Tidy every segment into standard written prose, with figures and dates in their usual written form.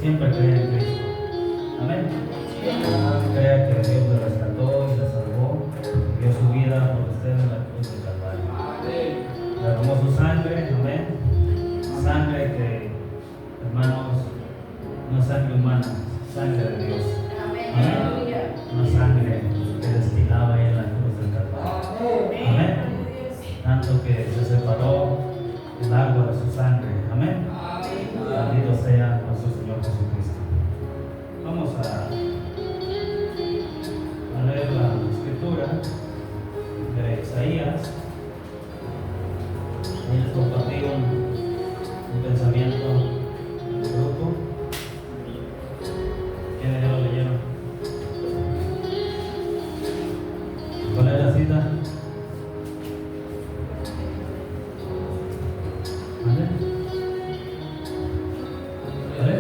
siempre crea en Cristo. Amén. Crea que Dios le rescató y le salvó, dio su vida por usted en la cruz del Calvario. Derramó su sangre, amén. Sangre que, hermanos, no es sangre humana, sangre de Dios. Amén. Una sangre que destilaba en la cruz del Calvario. Amén. Tanto que se separó el agua de su sangre. Amén. Bendito sea nuestro Señor Jesucristo. Vamos a leer la escritura de Isaías. Ahí les compartí un pensamiento en el grupo. ¿Quiénes ya lo leyeron? ¿Cuál es la cita? ¿Vale? ¿Vale?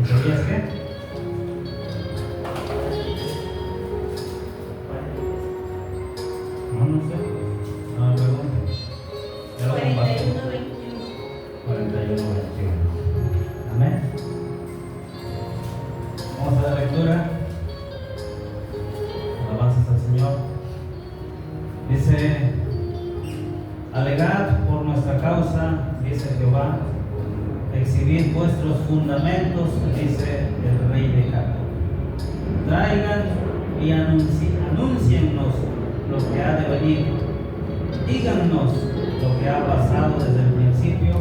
¿Isaías qué? No sé. No me pregunten. Ya lo compartí. 41, 21. Amén. Vamos a la lectura. Alabanzas al Señor. Dice: alegad por nuestra causa, dice Jehová, exhibid vuestros fundamentos, dice el Rey de Jacob. Traigan y anúnciennos lo que ha de venir. Díganos lo que ha pasado desde el principio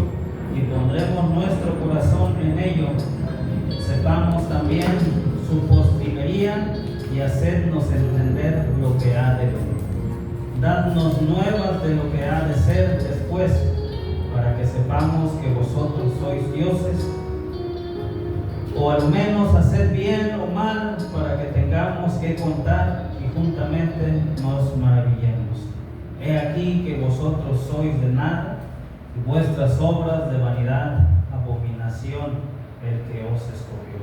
y pondremos nuestro corazón en ello. Sepamos también su postrimería y hacednos entender lo que ha de venir. Dadnos nuevas de lo que ha de ser después, para que sepamos que vosotros sois dioses, o al menos haced bien o mal, para que tengamos que contar y juntamente nos maravillemos. He aquí que vosotros sois de nada, y vuestras obras de vanidad, abominación el que os escogió.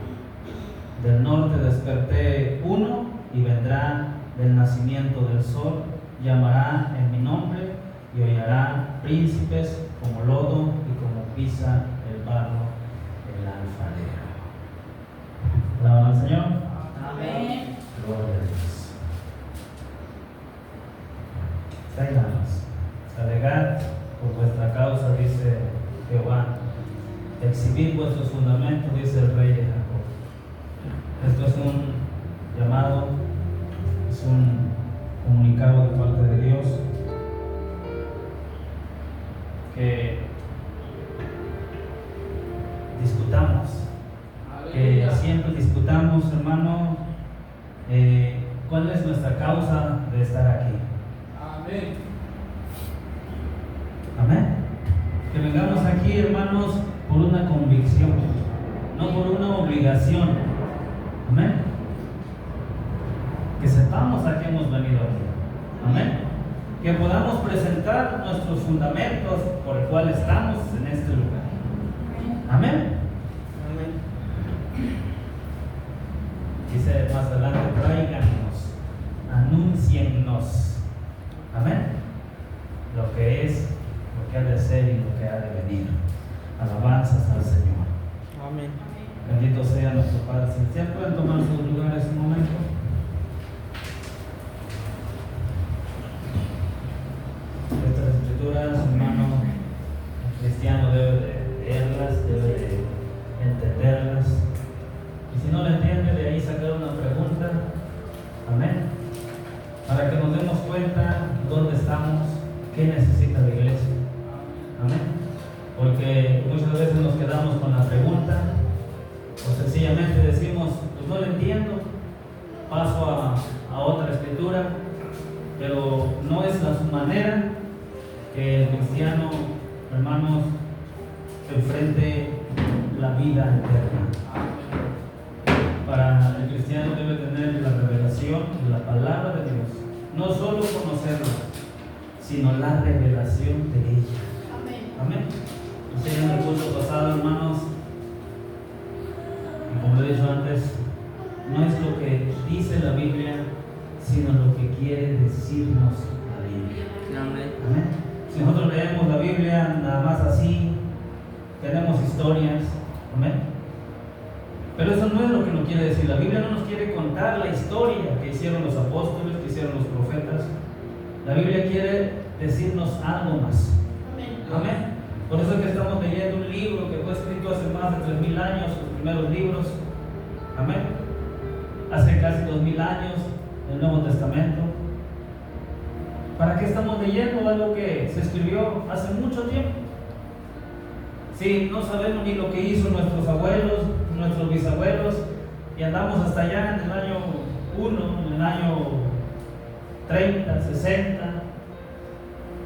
Del norte desperté uno, y vendrá del nacimiento del sol, llamará en mi nombre, y hollará príncipes como lodo y como pisa el barro el alfarero. ¿Alaban al Señor? Amén. Gloria a Dios. Ahí nada más. Alegad por vuestra causa, dice Jehová. Exhibid vuestros fundamentos, dice el Rey de Jacob. Esto es un llamado, es un comunicado de parte de Dios que discutamos, que siempre discutamos, hermano, cuál es nuestra causa de estar aquí. Amén. Amén. Que vengamos aquí, hermanos, por una convicción, no por una obligación. Amén. Que sepamos a qué hemos venido aquí. Amén. Que podamos presentar nuestros fundamentos por el cual estamos en este lugar. Amén. Dice más adelante: tráiganos, anúnciennos. Amén. Lo que es, lo que ha de ser y lo que ha de venir. Alabanzas al Señor. Amén. Bendito sea nuestro Padre Celestial. ¿Pueden tomar sus lugares un momento? Estas escrituras, hermano, el cristiano debe de leerlas, debe de entenderlas. Y si no la entiende, de ahí sacar una pregunta. Amén. Para que nos demos cuenta dónde estamos, qué necesita la iglesia. Amén. Porque muchas veces nos quedamos con la pregunta, o sencillamente decimos: pues no lo entiendo, paso a otra escritura. Pero no es la manera que el cristiano, hermanos, enfrente la vida eterna. Para el cristiano debe tener la revelación de la palabra de Dios, no solo conocerla, sino la revelación de ella. Amén. En el curso pasado, hermanos, y como lo he dicho antes, no es lo que dice la Biblia, sino lo que quiere decirnos la Biblia. Amén. Amén. Si nosotros leemos la Biblia nada más así, tenemos historias, amén. Pero eso no es lo que nos quiere decir. La Biblia no nos quiere contar la historia que hicieron los apóstoles, que hicieron los profetas. La Biblia quiere decirnos algo más. Amén. Por eso es que estamos leyendo un libro que fue escrito hace más de 3000 años, los primeros libros. Amén. Hace casi 2000 años, el Nuevo Testamento. ¿Para qué estamos leyendo algo que se escribió hace mucho tiempo? Sí, no sabemos ni lo que hizo nuestros abuelos, nuestros bisabuelos, y andamos hasta allá en el año 1, en el año 30, 60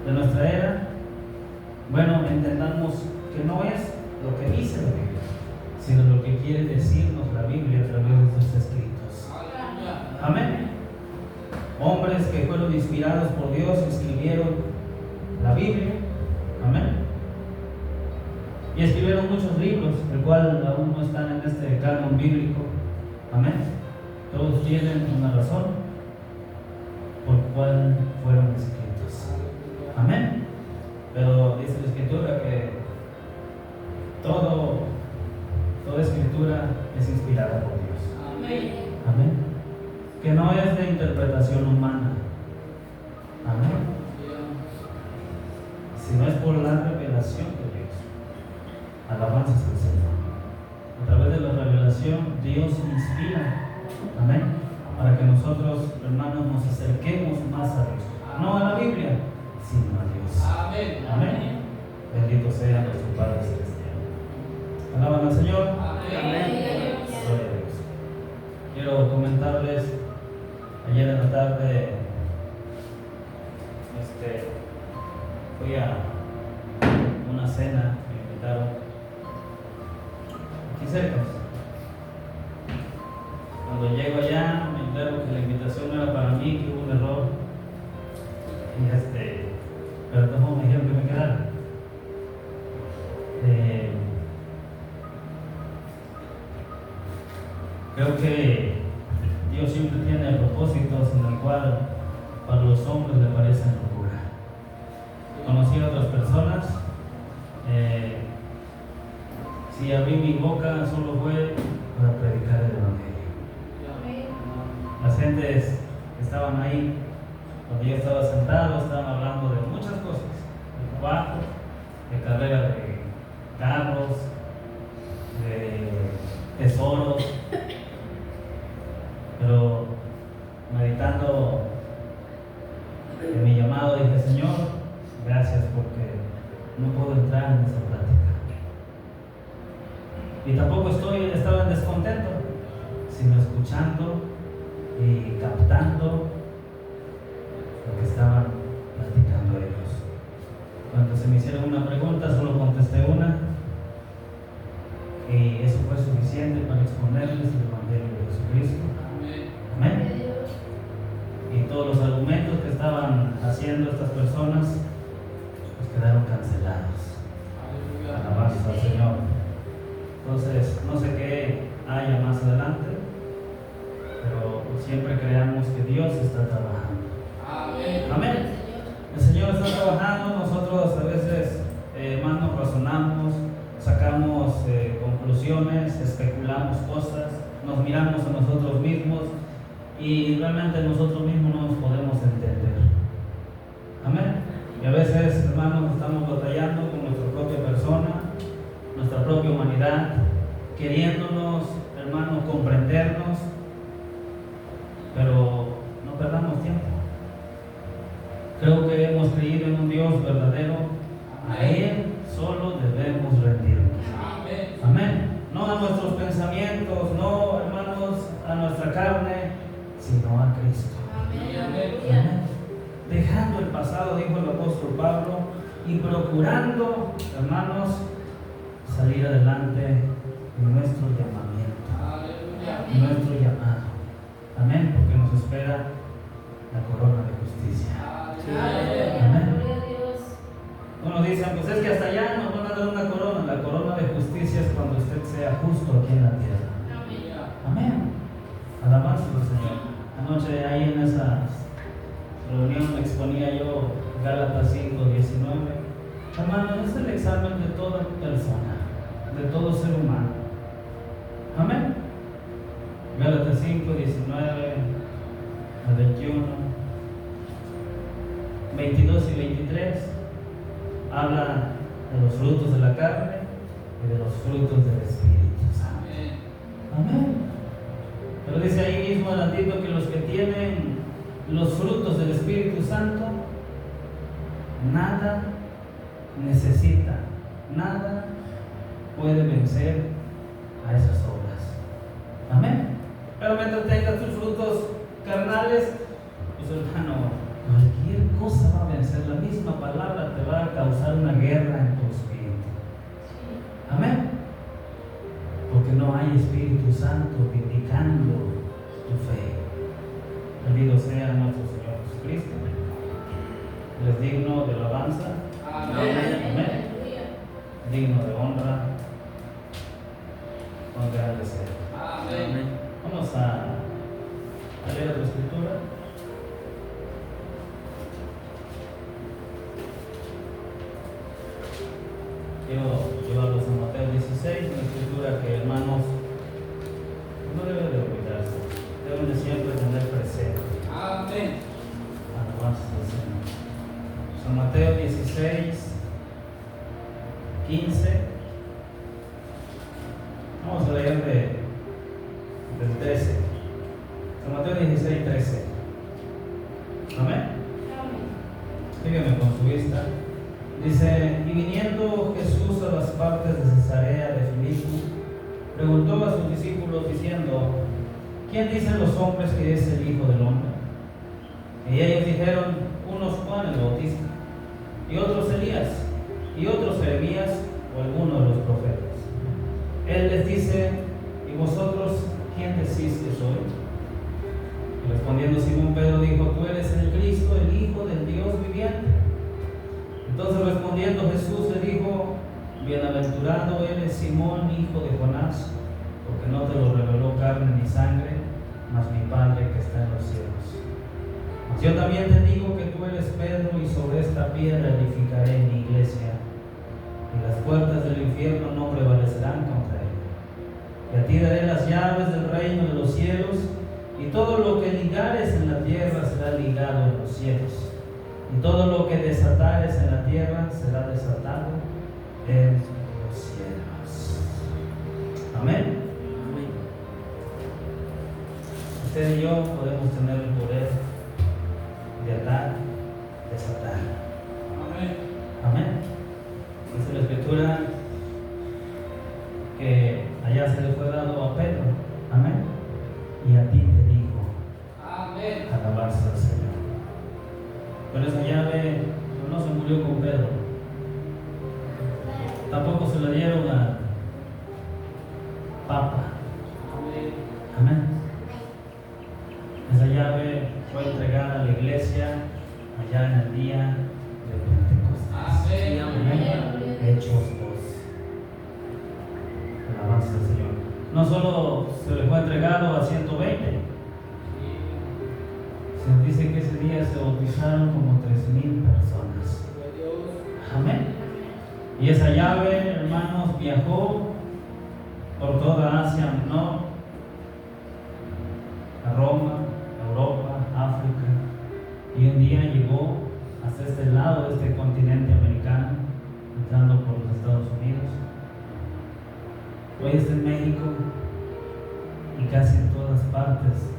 de nuestra era. Bueno, entendamos que no es lo que dice la Biblia, sino lo que quiere decirnos la Biblia a través de sus escritos. Amén. Hombres que fueron inspirados por Dios escribieron la Biblia. Amén. Y escribieron muchos libros, el cual aún no están en este canon bíblico. Amén. Todos tienen una razón por cuál fueron escritos. Amén. Pero dice la Escritura que toda Escritura es inspirada por Dios. Amén. Amén. Que no es de interpretación humana. Amén. Sino es por la revelación de Dios. Alabanzas al Señor. A través de la revelación, Dios inspira. Amén. Para que nosotros, hermanos, nos acerquemos más a Dios. No a la Biblia, sino a Dios. Amén. Amén. Bendito sea nuestro Padre Celestial. Alaban al Señor. Amén. Gloria a Dios. Quiero comentarles, ayer en la tarde fui a una cena, me invitaron aquí cerca. Cuando llego allá, me entero que la invitación no era para mí, que hubo un error. Y pero tampoco me dijeron que me quedara. Creo que Dios siempre tiene propósitos en el cual para los hombres le parecen locura. Conocí a otras personas. Si abrí mi boca solo fue para predicar el Evangelio. Las gentes que estaban ahí, cuando yo estaba sentado, estaban hablando de muchas cosas, de trabajo, de carrera de carros, de tesoros, pero meditando en mi llamado dije: Señor, gracias, porque no puedo entrar en esa plática. Y tampoco estaba en descontento, sino escuchando y captando lo que estaban platicando ellos. Cuando se me hicieron una pregunta, solo contesté una, y eso fue suficiente para exponerles el Evangelio de Jesucristo. Amén. Y todos los argumentos que estaban haciendo estas personas pues quedaron cancelados. Alabanza al Señor. Entonces, no sé qué haya más adelante, pero siempre creamos que Dios está trabajando. Amén. El Señor está trabajando. Nosotros a veces más nos razonamos, sacamos conclusiones, especulamos cosas, nos miramos a nosotros mismos y realmente nosotros mismos no nos podemos entender. Amén. Y a veces, hermanos, estamos batallando con nuestra propia persona, nuestra propia humanidad, queriéndonos, hermanos, comprendernos, pero no perdamos tiempo. Creo que hemos creído en un Dios verdadero. A Él solo debemos rendirnos. Amén. No a nuestros pensamientos, no, hermanos, a nuestra carne, sino a Cristo. Amén. Dejando el pasado, dijo el apóstol Pablo, y procurando, hermanos, salir adelante en nuestro llamamiento, en nuestro llamado. Amén. Porque nos espera la corona de justicia. Amén. Unos dicen, pues es que hasta allá nos van a dar una corona. La corona de justicia es cuando usted sea justo aquí en la tierra. Amén. Alabanza al Señor. Anoche ahí en esa reunión exponía yo Gálatas 5:19. Hermano, es el examen de toda persona. de todo ser humano. Amén. Gálatas 5, 19 al 21, 22 y 23 habla de los frutos de la carne y de los frutos del Espíritu Santo. Amén. Pero dice ahí mismo adelantito que los que tienen los frutos del Espíritu Santo, nada necesita, nada puede vencer a esas obras. Amén. Pero mientras tengas tus frutos carnales, pues hermano, cualquier cosa va a vencer. La misma palabra te va a causar una guerra en tu espíritu. Amén. Porque no hay Espíritu Santo vindicando tu fe. Bendito sea nuestro Señor Jesucristo. Es digno de alabanza. Amén. Amén. Digno de honra. Con grande ser. Amén. Vamos a leer la escritura. Quiero llevarlos a Mateo 16, una escritura que, hermanos, no debe de olvidarse, deben de siempre tener presente. Amén. Alabanza al Señor. San Mateo 16, 15. Vamos a leer del 13. San Mateo 16, 13. Amén. Sígueme con su vista. Dice: y viniendo Jesús a las partes de Cesarea de Filipo, preguntó a sus discípulos diciendo: ¿quién dicen los hombres que es el Hijo del Hombre? Y ellos dijeron: unos Juan el Bautista, y otros Elías, y otros Jeremías o alguno de los profetas. Él les dice: ¿y vosotros quién decís que soy? Y respondiendo Simón Pedro dijo: tú eres el Cristo, el Hijo del Dios viviente. Entonces respondiendo Jesús le dijo: bienaventurado eres Simón, hijo de Jonás, porque no te lo reveló carne ni sangre, mas mi Padre que está en los cielos. Mas yo también te digo que tú eres Pedro, y sobre esta piedra edificaré mi iglesia, y las puertas del infierno no prevalecerán contra ella. Y a ti daré las llaves del reino de los cielos, y todo lo que ligares en la tierra será ligado en los cielos, y todo lo que desatares en la tierra será desatado en los cielos. Amén. Usted y yo podemos tener el poder de atar, desatar. Amén. Amén. Dice la Escritura que allá se le fue dado a Pedro. Amén. Y a ti te dijo: Amén. alabanza al Señor. Pero esa llave no se murió con Pedro. Tampoco se la dieron a Papa. Amén. Amén. Esa llave fue entregada a la iglesia allá en el día de Pentecostés. Amén. Hechos 2. Alabanza al Señor. No solo se le fue entregado a 120, se nos dice que ese día se bautizaron como 3,000 personas. Amén. Y esa llave, hermanos, viajó por toda Asia Menor, a Roma, Europa, África, y un día llegó hasta este lado de este continente americano, entrando por los Estados Unidos. Hoy está en México y casi en todas partes,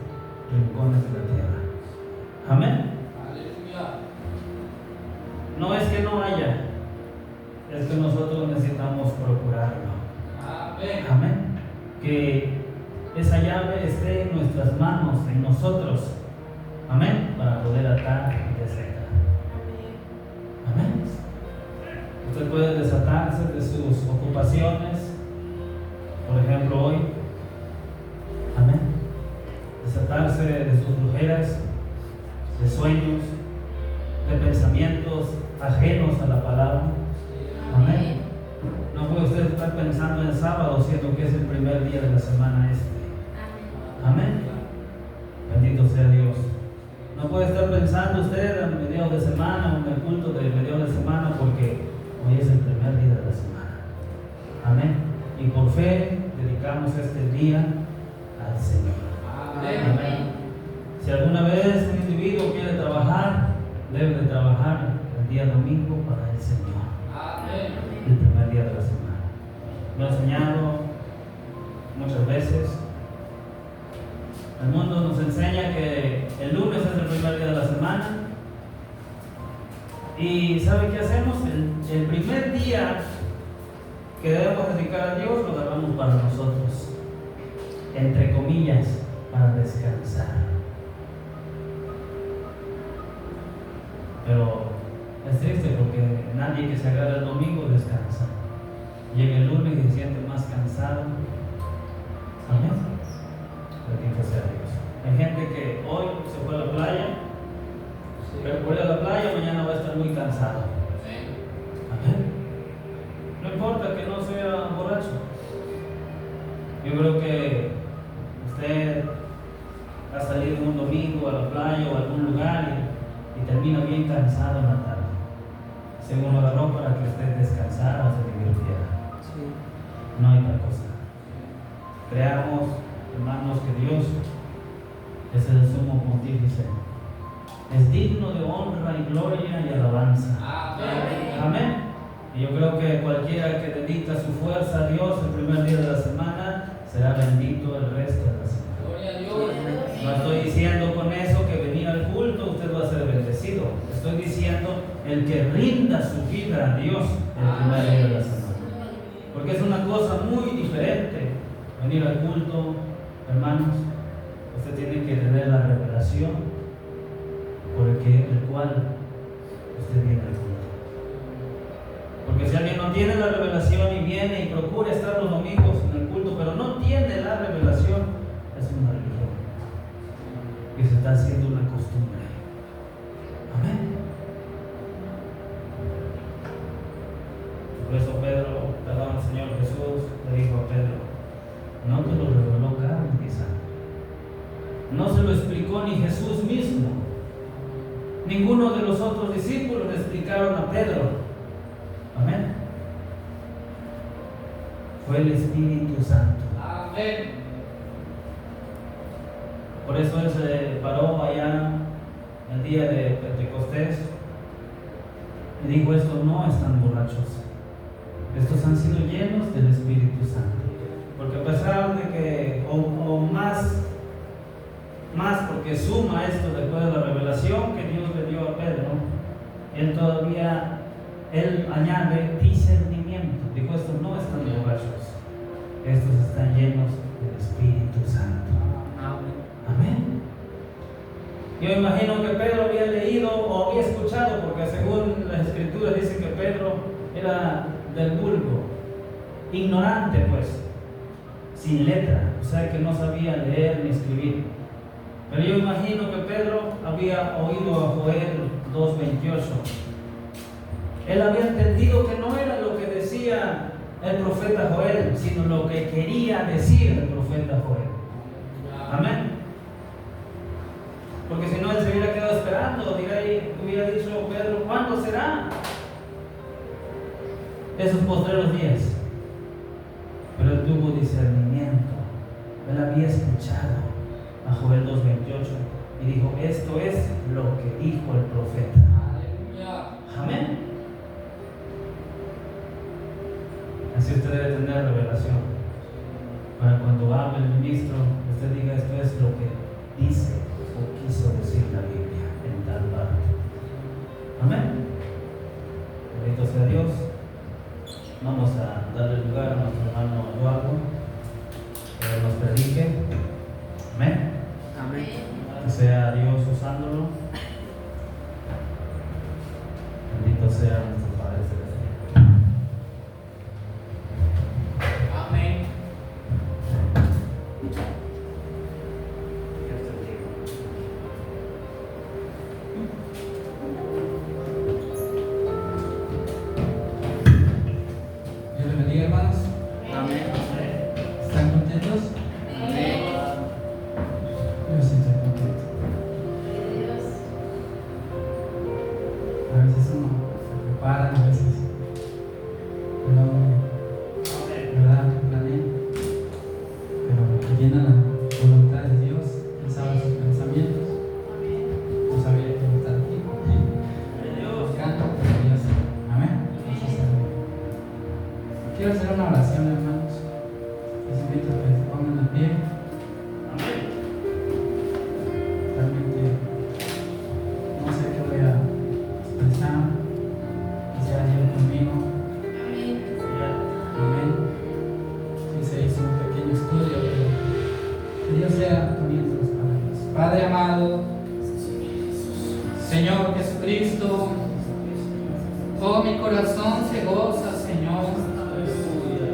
rincones de la tierra. Amén. Aleluya. No es que no haya, es que nosotros necesitamos procurarlo. Amén. Amén. Que esa llave esté en nuestras manos, en nosotros. Amén. Para poder atar y desatar. Amén. Usted puede desatarse de sus ocupaciones, por ejemplo hoy. Amén. Desatarse de sus brujeras, de sueños, de pensamientos ajenos a la palabra. Amén. No puede usted estar pensando en sábado, siendo que es el primer día de la semana este. Amén. Bendito sea Dios. No puede estar pensando usted en mediados de semana o en el culto de mediados de semana, porque hoy es el primer día de la semana. Amén. por fe dedicamos este día al Señor. Amén. Amén. Si alguna vez un individuo quiere trabajar, debe de trabajar el día domingo para el Señor, Amén. el primer día de la semana. Lo he enseñado muchas veces. El mundo nos enseña que el lunes es el primer día de la semana. ¿Y sabe qué hacemos? El primer día que debemos dedicar a Dios lo agarramos para nosotros, entre comillas, para descansar. Pero es triste porque nadie que se agarra el domingo descansa. Llega el lunes y se siente más cansado. Amén. Bendito sea Dios. Hay gente que hoy se fue a la playa, pero por ir a la playa mañana va a estar muy cansado. Amén. No importa que no sea borracho. Yo creo que usted ha salido un domingo a la playa o a algún lugar y termina bien cansado en la tarde. Según lo agarró para que usted descansara o se divirtiera. No hay tal cosa. Creamos, hermanos, que Dios es el sumo pontífice. Es digno de honra y gloria y alabanza. Amén. Amén. Y yo creo que cualquiera que dedica su fuerza a Dios el primer día de la semana será bendito el resto de la semana. Gloria a Dios. No estoy diciendo con eso que venir al culto usted va a ser bendecido. Estoy diciendo el que rinda su vida a Dios el primer día de la semana. Porque es una cosa muy diferente venir al culto, hermanos. Usted tiene que tener la revelación por el cual usted viene al culto. Porque si alguien no tiene la revelación y viene y procura estar los domingos en el culto, pero no tiene la revelación, es una religión que se está haciendo una costumbre. Amén. Por eso Pedro, perdón, el Señor Jesús le dijo a Pedro: no te lo reveló carne ni sangre. No se lo explicó ni Jesús mismo. Ninguno de los otros discípulos le explicaron a Pedro. Amén. Fue el Espíritu Santo. Amén. Por eso él se paró allá el día de Pentecostés y dijo: estos no están borrachos, estos han sido llenos del Espíritu Santo. Porque a pesar de que, o más porque suma esto después de la revelación que Dios le dio a Pedro, él añade discernimiento. Dijo: estos no están borrachos, estos están llenos del Espíritu Santo. Amén. Yo imagino que Pedro había leído o había escuchado, porque según las escrituras dicen que Pedro era del vulgo, ignorante pues, sin letra, o sea que no sabía leer ni escribir. Pero yo imagino que Pedro había oído a Joel 2:28. Él había entendido que no era lo que decía el profeta Joel, sino lo que quería decir el profeta Joel. Amén. Porque si no, él se hubiera quedado esperando, hubiera dicho Pedro: ¿cuándo será esos postreros días? Pero él tuvo discernimiento. Él había escuchado a Joel 2:28 y dijo: esto es lo que dijo el profeta. Amén. Así usted debe tener revelación, para cuando hable el ministro, usted diga: esto es lo que dice o quiso decir la Biblia en tal parte. Amén. Bendito sea Dios. Vamos a darle lugar a nuestro hermano Eduardo, que nos predique. Amén. Amén. Que sea Dios usándolo. Bendito sea nuestro Padre Celestial. Amén. Dios les bendiga, hermanos. Amén. ¿Están contentos? Amén. Yo sí estoy contento. A veces uno se prepara, a veces. Pero, ¿verdad? sea poniendo las palabras. Padre amado, Señor Jesucristo, oh, mi corazón se goza, Señor,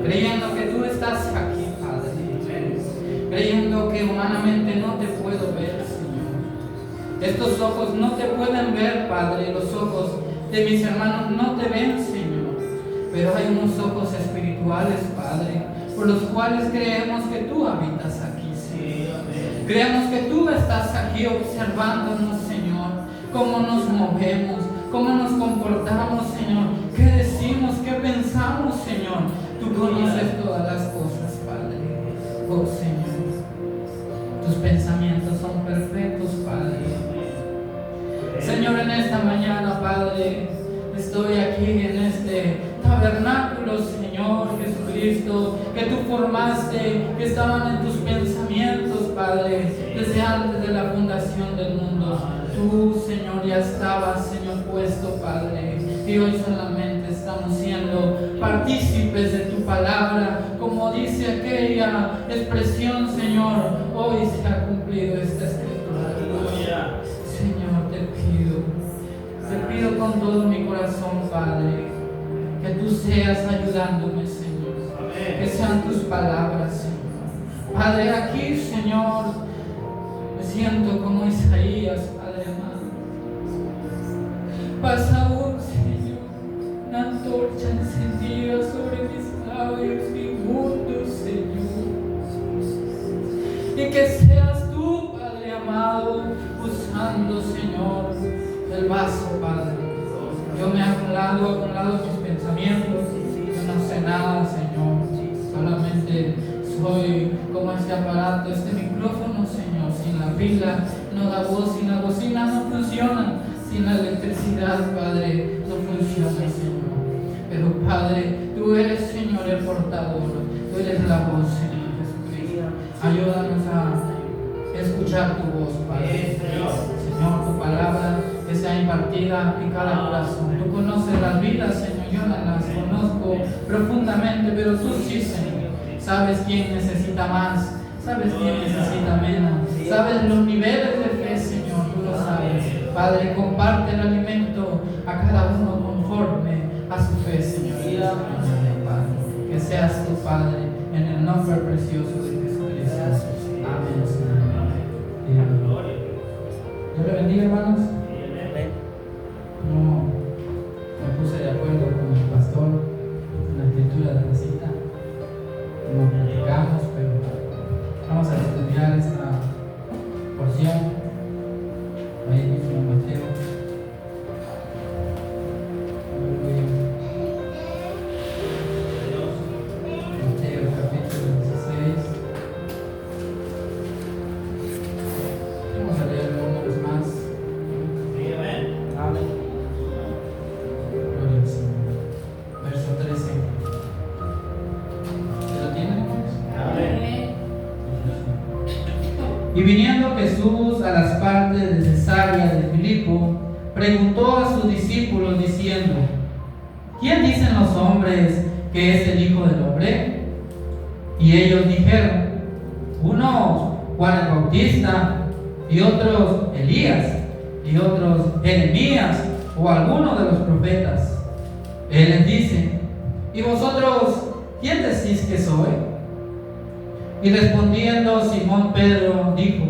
creyendo que tú estás aquí, Padre, creyendo que humanamente no te puedo ver, Señor. Estos ojos no te pueden ver, Padre, los ojos de mis hermanos no te ven, Señor, pero hay unos ojos espirituales, Padre, por los cuales creemos que tú habitas aquí, Señor. Creemos que tú estás aquí observándonos, Señor, cómo nos movemos, cómo nos comportamos, Señor, qué decimos, qué pensamos, Señor. Tú conoces todas las cosas, Padre. Oh, Señor, tus pensamientos son perfectos, Padre. Señor, en esta mañana, Padre, estoy aquí en este tabernáculo, Señor Jesucristo, que tú formaste, que estaban en tus pensamientos, Padre, desde antes de la fundación del mundo. Tú, Señor, ya estabas, Señor, puesto, Padre, y hoy solamente estamos siendo partícipes de tu palabra. Como dice aquella expresión, Señor, hoy se ha cumplido esta escritura. Señor, te pido con todo mi corazón, Padre, que tú seas ayudándome, Señor. Que sean tus palabras, Señor. Padre, aquí, Señor, me siento como Isaías, Padre amado. Pasa aún, Señor, una antorcha encendida sobre mis labios inmundos, Señor. Y que seas tú, Padre amado, usando, Señor, el vaso, Padre. Yo me he acumulado mis pensamientos, yo no sé nada, Señor. Solamente soy como este aparato, este micrófono, Señor. Sin la pila no da voz, sin la bocina no funciona, sin la electricidad, Padre, no funciona, Señor. Pero, Padre, tú eres, Señor, el portador, tú eres la voz, Señor Jesucristo. Ayúdanos a escuchar tu voz, Padre. Señor, tu palabra que sea impartida en cada corazón. Tú conoces las vidas, Señor, yo no las conozco profundamente, pero tú sí, Señor. Sabes quién necesita más, sabes quién necesita menos, sabes los niveles de fe, Señor, tú lo sabes. Padre, comparte el alimento a cada uno conforme a su fe, Señor. Padre, que seas tu Padre, en el nombre precioso de Jesucristo. Amén, Señor. Dios le bendiga, hermanos. No me puse de acuerdo con el pastor en la escritura de la cita. No platicamos, pero vamos a estudiar esta porción ahí mismo en Mateo. Mateo capítulo 16. Vamos a leer números más. Amén. Gloria al Señor. Verso 13. ¿Se lo tienen, hermanos? Amén. Y viniendo Jesús a las partes de Cesarea de Filipo, preguntó a sus discípulos diciendo: ¿quién dicen los hombres que es el Hijo del Hombre? Y ellos dijeron: unos Juan el Bautista, y otros Elías, y otros Jeremías, o alguno de los profetas. Él les dice: ¿y vosotros quién decís que soy? Y respondiendo Simón Pedro dijo: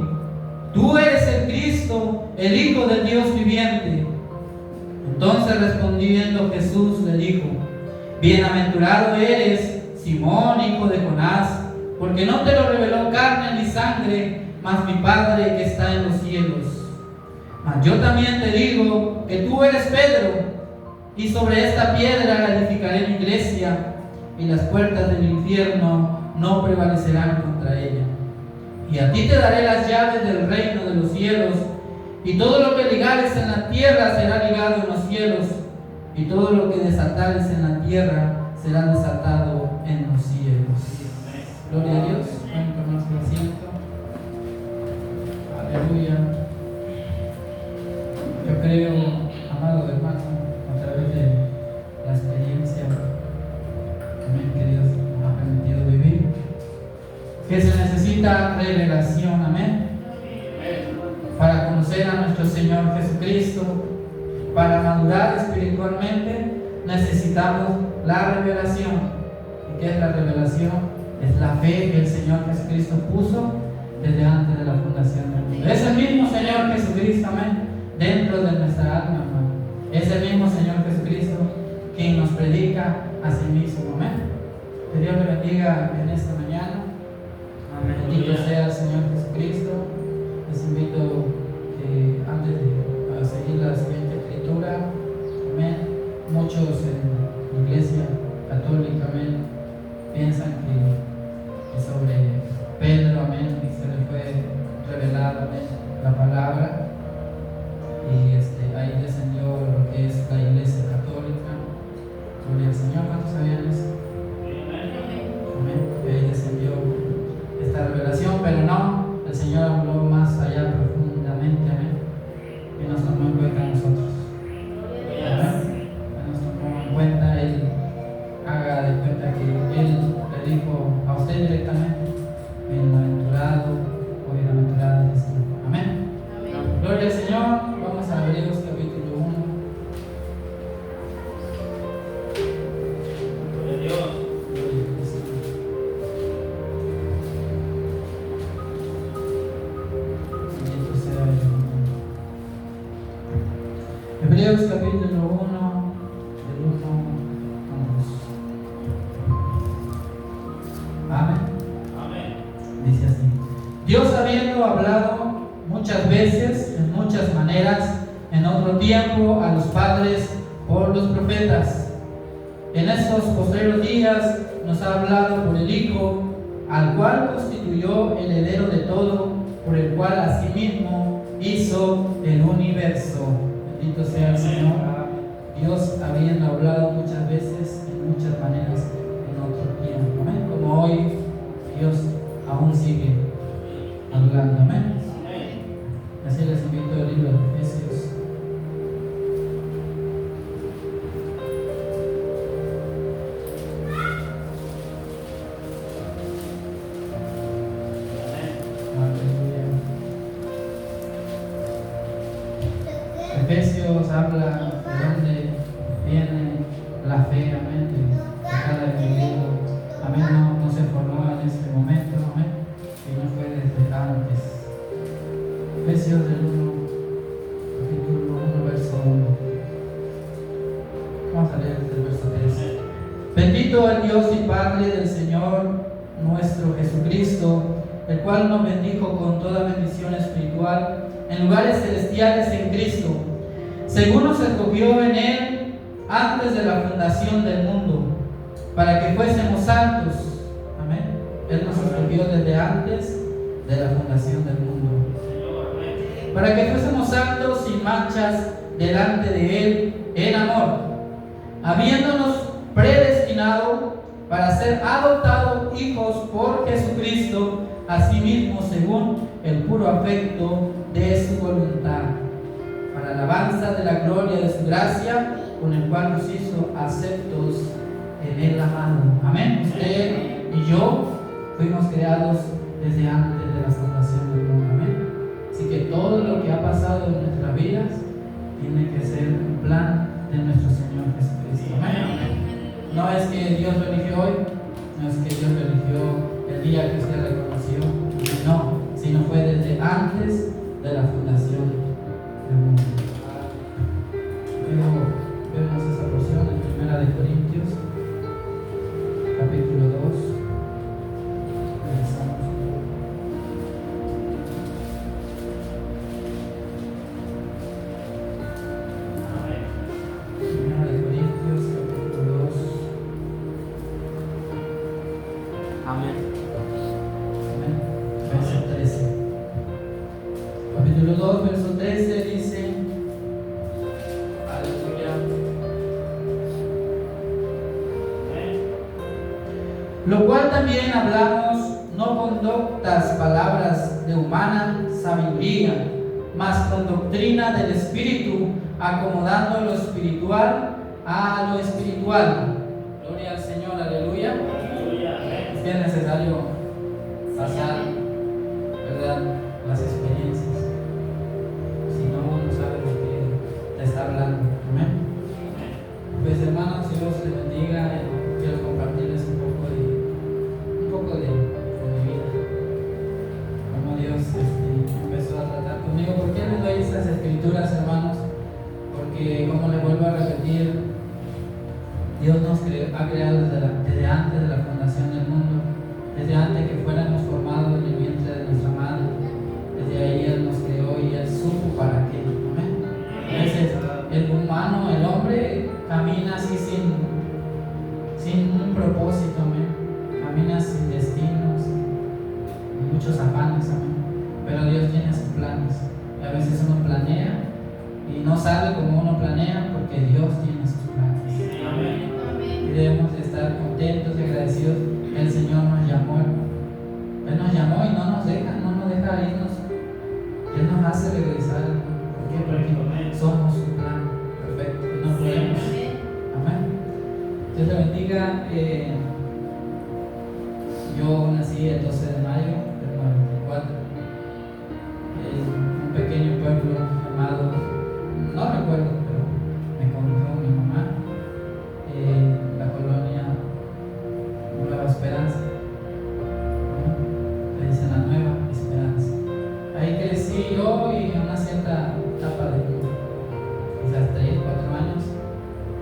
tú eres el Cristo, el Hijo del Dios viviente. Entonces respondiendo Jesús le dijo: bienaventurado eres, Simón, hijo de Jonás, porque no te lo reveló carne ni sangre, mas mi Padre que está en los cielos. Mas yo también te digo que tú eres Pedro, y sobre esta piedra edificaré mi iglesia, y las puertas del infierno no prevalecerán contra ella. Y a ti te daré las llaves del reino de los cielos, y todo lo que ligares en la tierra será ligado en los cielos, y todo lo que desatares en la tierra será desatado en los cielos. Gloria a Dios. Pueden tomar su asiento. Aleluya. Yo creo, amado hermano, a través de la experiencia que Dios nos ha permitido vivir, que se necesita revelación, amén. Jesucristo. Para madurar espiritualmente necesitamos la revelación. ¿Y qué es la revelación? Es la fe que el Señor Jesucristo puso desde antes de la fundación del mundo. Es el mismo Señor Jesucristo, amén, dentro de nuestra alma, hermano. Es el mismo Señor Jesucristo quien nos predica a sí mismo, amén. Que Dios le bendiga en esta mañana. Bendito sea el Señor Jesucristo. Les invito que antes de seguir la siguiente escritura, amén. Muchos en la iglesia católica, amén, piensan que sobre Pedro, amén, y se le fue revelada, amén, la palabra, y ahí descendió lo que es la iglesia católica. Gloria al Señor. ¿Cuántos sabían eso? Amén. Y ahí descendió esta revelación, pero no, el Señor habló más allá profundamente, amén, y nos tomó en cuenta a nosotros. Amén. Nos tomó en cuenta, Él haga de cuenta que Él le dijo a usted directamente: bienaventurado o bienaventurada eres tú. Amén. Gloria al Señor. Vamos a Hebreos capítulo 1. Gloria a Dios. Bendito sea el Señor. Hebreos capítulo 1, del 1 al 2. Amén. Amén. Dice así: Dios, habiendo hablado muchas veces, en muchas maneras, en otro tiempo a los padres por los profetas, en estos postreros días nos ha hablado por el Hijo, al cual constituyó el heredero de todo, por el cual asimismo hizo el universo. Bendito sea el Señor. Dios, habiendo hablado muchas veces, en muchas maneras, en otro tiempo. Amén. Como hoy Dios aún sigue hablando. Amén. Así les invito al libro de Efesios. Aleluya. Efesios habla de dónde viene la fe, amén, de cada individuo. Amén, no se formó en este momento, amén, sino fue desde antes. Efesios del 1, capítulo 1, verso 1. Vamos a leer desde el verso 3. Bendito el Dios y Padre del Señor nuestro Jesucristo, el cual nos bendijo con toda bendición espiritual en lugares celestiales en Cristo, según nos escogió en Él antes de la fundación del mundo, para que fuésemos santos. Amén. Él nos escogió desde antes de la fundación del mundo, para que fuésemos santos sin manchas delante de Él en amor, habiéndonos predestinado para ser adoptados hijos por Jesucristo, asimismo según el puro afecto de su voluntad, para alabanza de la gloria de su gracia, con el cual nos hizo aceptos en el amado. Amén. Usted y yo fuimos creados desde antes de la fundación del mundo. Amén. Así que todo lo que ha pasado en nuestras vidas tiene que ser un plan de nuestro Señor Jesucristo. Amén. No es que Dios lo eligió hoy, no es que Dios lo eligió el día que usted reconoció, no, sino fue desde antes de la fundación del mundo. Luego vemos esa porción en 1 Corintios, capítulo 2. Regresamos. Amén. Amén. Verso 13. Capítulo 2, verso 13 dice: aleluya. Lo cual también hablamos, no con doctas palabras de humana sabiduría, mas con doctrina del Espíritu, acomodando lo espiritual a lo espiritual. Gloria al Señor, aleluya. Es necesario pasar, ¿verdad?, las experiencias. Si no, no sabes lo que es Amén. Pues hermanos, Dios les bendiga. Quiero compartirles un poco de mi vida, cómo Dios empezó a tratar conmigo. ¿Por qué les doy estas escrituras, hermanos? Porque, como les vuelvo a repetir, Dios nos ha creado desde antes de la fundación del mundo, desde antes que fuéramos formados en el vientre de nuestra madre. Desde ahí Él nos creó y Él supo para qué. Amén. Entonces, el humano, el hombre, camina así sin un propósito, amén. Camina sin destinos, muchos afanes, amén. Pero Dios tiene sus planes. Y a veces uno planea y no sale como uno planea porque Dios tiene sus planes. Amén. Y debemos de estar contentos y agradecidos que el Señor nos llamó. Él nos llamó y no nos deja irnos. Él nos hace regresar. ¿Por qué? Porque somos su plan perfecto. No podemos. Amén. Dios te bendiga. Yo nací el 12 de mayo del 94 en un pequeño pueblo llamado, no recuerdo, pero me contó mi mamá, la colonia Nueva Esperanza, le dicen la Nueva Esperanza. Ahí crecí yo y en una cierta etapa de quizás 3, 4 años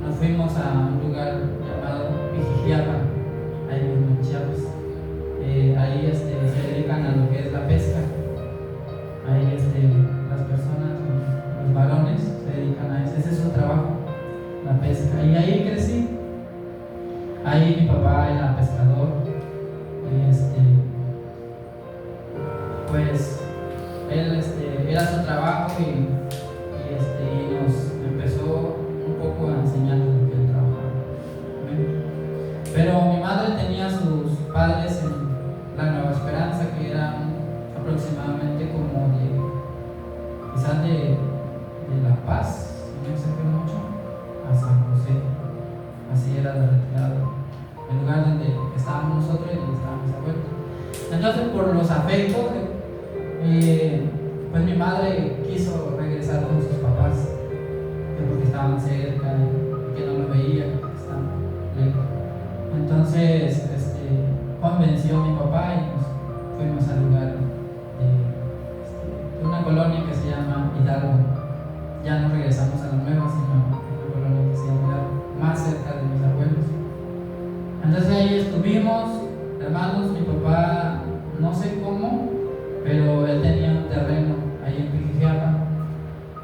nos fuimos a un lugar llamado Pijijiapa, ahí mismo en Chiapas. Ahí se dedican a lo que es la pesca. Ahí las personas, los varones, se dedican a eso. Ese es su trabajo, la pesca. Y ahí crecí. Ahí mi papá era pescador. Pues él era su trabajo y nos empezó un poco a enseñar lo que él trabajaba. Pero mi madre tenía sus padres en la Nueva Esperanza, que eran aproximadamente como quizás de La Paz, si no sé qué mucho, a San José. Así era de retirado, el lugar donde estábamos nosotros y donde estaban mis abuelos. Entonces, por los afectos, pues mi madre quiso regresar con sus papás, porque estaban cerca y que no los veía, porque estaban lejos. Entonces, convenció a mi papá y nos fuimos al lugar de una colonia que se llama Hidalgo. Ya no regresamos a la Nueva, sino a una colonia que se llama Hidalgo, más cerca de mis abuelos. Entonces ahí estuvimos, hermanos. Mi papá, no sé cómo, pero él tenía un terreno ahí en Pijijiapa.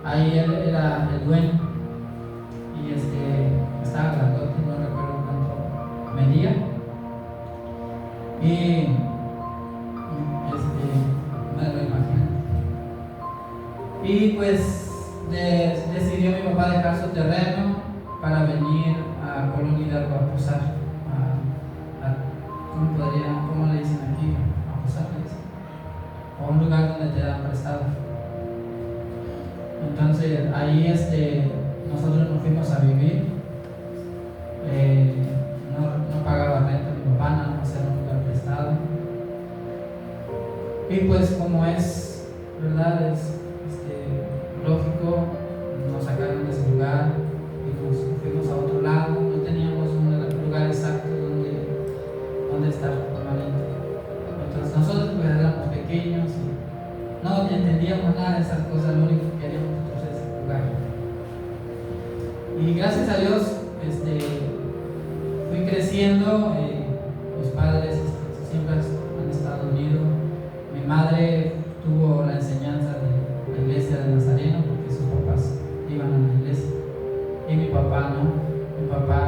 Ahí él era el dueño y estaba grandote, no recuerdo cuánto medía. Y me lo imagino. Y pues decidió mi papá dejar su terreno para venir a Colonia Hidalgo a posar. ¿Cómo le dicen aquí? A posar, le dicen. O un lugar donde te dan prestado. Entonces ahí nosotros nos fuimos a vivir. No pagaba renta mi papá, nada más era un lugar prestado. Y pues como es, ¿verdad? Es lógico, nos sacaron de ese lugar y nos fuimos a otro lado. No teníamos un lugar exacto donde estar permanente. Entonces nosotros pues éramos pequeños y no entendíamos nada de esas cosas. Lo único que queríamos nosotros es jugar. Y gracias a Dios fui creciendo. Mis padres siempre han estado unidos. Mi madre tuvo la enseñanza de la iglesia de Nazareno porque sus papás iban a la iglesia, y mi papá no. Mi papá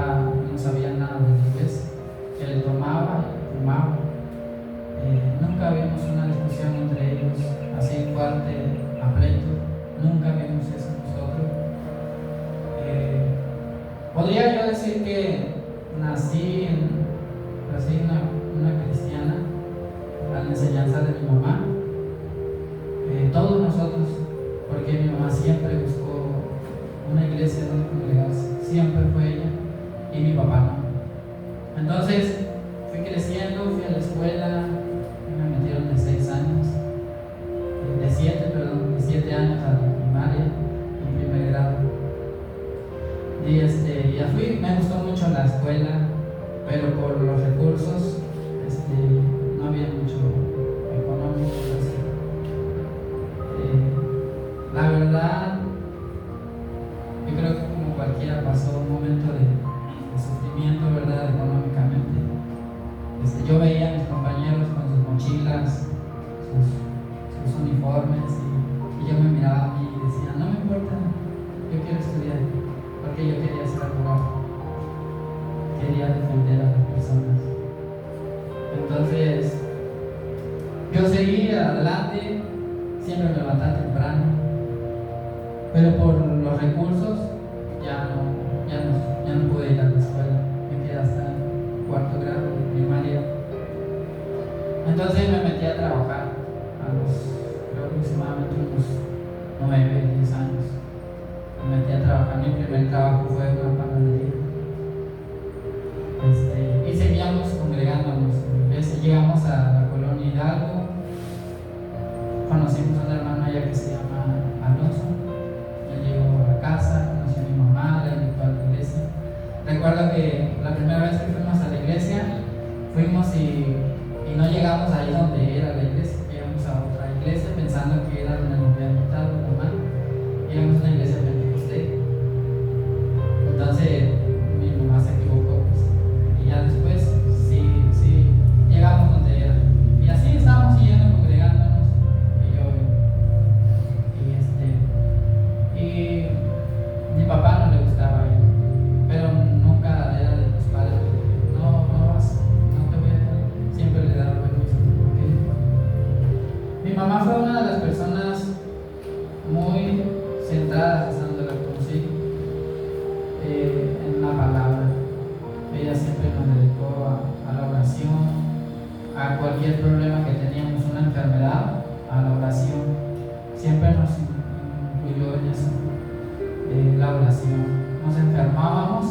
no sabía nada de la iglesia. Él tomaba y fumaba. Nunca vimos una discusión entre ellos así fuerte, a pleito. Nunca vimos eso nosotros. Podría yo decir que nací en una cristiana, a la enseñanza de mi mamá. Todos nosotros, porque mi mamá siempre buscó una iglesia donde congregarse, siempre fue ella, y mi papá no. Entonces fui creciendo, fui a la escuela, me metieron de 6 años, de 7 años a la primaria, en primer grado. escuela, pero por los recursos no había mucho económico. La verdad, yo creo que como cualquiera pasó un momento de sufrimiento, ¿verdad? Económicamente. Yo veía a mis compañeros con sus mochilas, sus uniformes, y yo me miraba a mí y decía, no me importa, yo quiero estudiar, porque yo quería ser abogado, quería defender a las personas. Entonces, yo seguí adelante, siempre me levantaba temprano, pero por los recursos ya no pude ir a la escuela, me quedé hasta el cuarto grado de primaria. Entonces me metí a trabajar creo aproximadamente unos 9, 10 años. Me metí a trabajar, mi primer trabajo fue en una panadería. Y seguíamos congregándonos. Llegamos a la colonia Hidalgo, conocimos a una hermana allá que se llama Alonso. Él llegó a la casa, conoció a mi mamá, la invitó a la iglesia. Recuerdo que la primera vez que fuimos a la iglesia, fuimos y no llegamos ahí donde era la iglesia, llegamos a otra iglesia pensando que era donde nos había invitado mi mamá. Llegamos a una iglesia pentecostés. Entonces mi mamá se equivocó, pues, y ya después sí llegamos donde era. Y así estábamos siguiendo congregándonos, y mi papá no le gustaba ir, pero nunca era de los padres que no vas, no te voy a dejar. Siempre le daba permiso. Mi mamá fue una de las personas muy centradas cuando la conocí en la palabra. Ella siempre nos dedicó a la oración, a cualquier problema que teníamos, una enfermedad, a la oración. Siempre nos incluyó en eso, la oración. Nos enfermábamos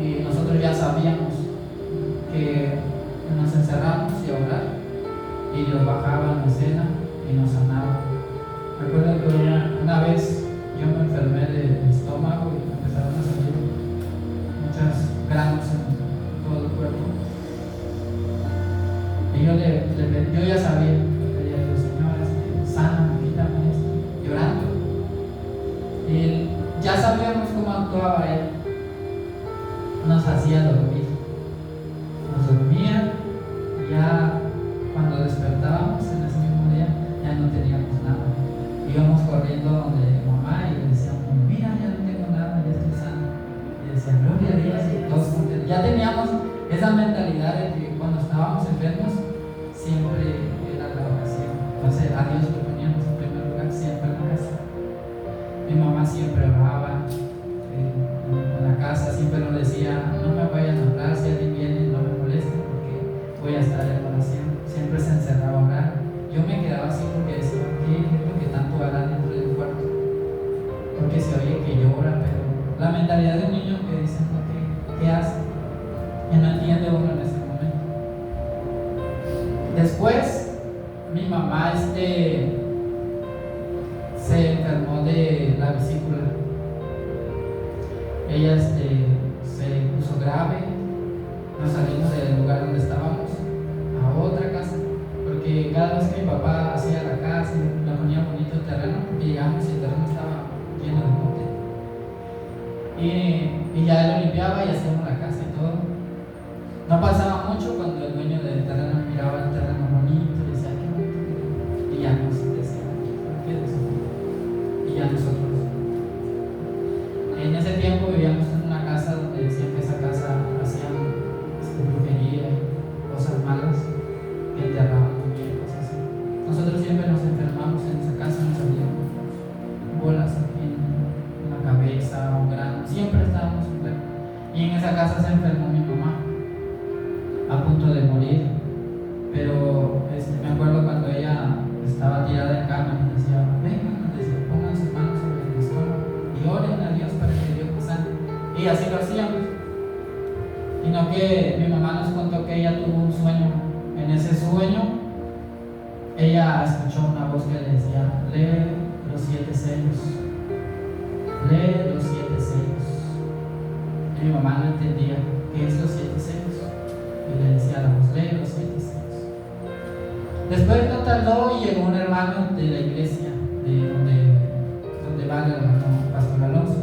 y nosotros ya sabíamos que nos encerramos y a orar, y Dios bajaba en la escena y nos sanaba. Recuerdo que una vez yo me enfermé del estómago y empezaron a salir muchos granos en todo el cuerpo, y yo ya sabía, le pedí a Dios, Señor, sáname, quítame esto, llorando. Y ya sabíamos cómo actuaba Él. Nos hacía dormir, nos dormía, y ya cuando despertábamos en ese mismo día ya no teníamos nada. Íbamos corriendo donde mamá y le decíamos, mira, ya no tengo nada, ya estoy sano. Y decía, gloria a Dios, y todos contentos. Ya teníamos esa mentalidad de que cuando estábamos enfermos siempre era la oración. Entonces a Dios lo poníamos en primer lugar siempre en la casa. Mi mamá siempre oraba en la casa, siempre nos decía, no me vayan a hablar, si alguien viene no me moleste porque voy a estar en oración. Siempre se encerraba a orar. Yo me quedaba así porque decía, ¿qué es lo que tanto hará dentro del cuarto? Porque se oye que llora, pero la mentalidad de un niño que dice, ¿qué hace? Y no entiende uno en ese momento. Después, mi mamá se enfermó de la vesícula. Ella se puso grave. Nos salimos del lugar donde estábamos a otra casa, porque cada vez que mi papá hacía la casa y le ponía bonito el terreno, llegamos y el terreno estaba lleno de monte, y ya él lo limpiaba y hacíamos la casa y todo. No pasaba mucho cuando el dueño del terreno miraba el terreno bonito y decía, qué bonito, y ya nos decía, ¿qué es eso? Y ya nosotros en ese tiempo vivíamos en una casa donde decían que esa casa hacían brujería y cosas malas, que enterraban y cosas así. Nosotros siempre nos enfermamos en esa casa, nos salían bolas aquí en la cabeza, un grano, siempre estábamos enfermos. Y en esa casa se enfermó mi mamá, a punto de morir. Pero me acuerdo cuando ella estaba tirada en cama, nos decía, vengan, nos decía, pongan sus manos sobre el estómago y oren a Dios para que Dios nos sane. Y así lo hacíamos. Sino que mi mamá nos contó que ella tuvo un sueño. En ese sueño ella escuchó una voz que le decía, lee los 7 sellos, lee los 7 sellos. Y mi mamá no entendía qué es los 7 sellos. Y le decía a la voz, lee los 7 sellos. Después no tardó y llegó un hermano de la iglesia, de donde va el hermano Pastor Alonso,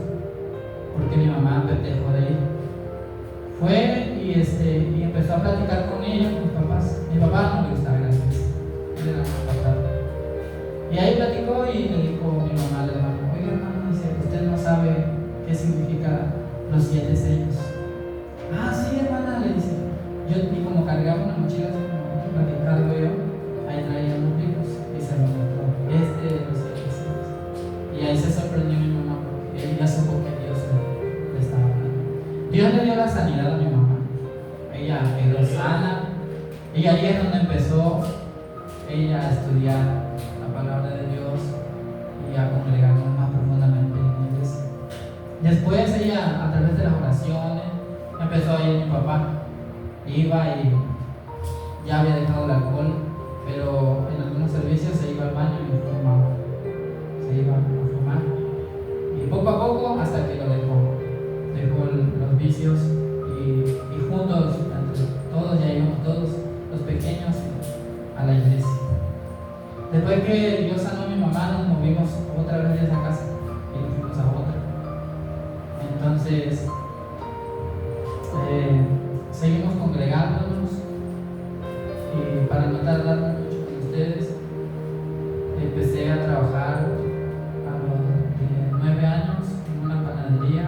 porque mi mamá dejó de ir. Fue y empezó a platicar con ella, con mis papás. Mi papá no le gustaba la iglesia, él era un apartado. Y ahí platicó y le dijo mi mamá al hermano, oiga hermano, dice, usted no sabe qué significa los 7 sellos. Ah, sí hermana, le dice. Y como cargaba una mochila, como platicando yo, ahí traía unos libros y se lo mostró. De los 7 sellos. Y ahí se sorprendió mi mamá porque ella supo que Dios le estaba hablando. Dios le dio la sanidad a mi mamá. Ella quedó sana. Y ahí es donde empezó ella a estudiar la palabra de Dios y a congregarnos más profundamente en la iglesia. Después ella, a través de las oraciones, empezó a ir mi papá. Iba y ya había dejado el alcohol, pero en algunos servicios se iba al baño y fumaba. Se iba a fumar. Y poco a poco hasta que lo dejó. Dejó los vicios y juntos, entre todos, ya íbamos todos los pequeños a la iglesia. Después que Dios sanó a mi mamá, nos movimos otra vez de esa casa y nos fuimos a otra. Entonces, seguimos congregándonos y para no tardar mucho con ustedes, empecé a trabajar a los 9 años en una panadería.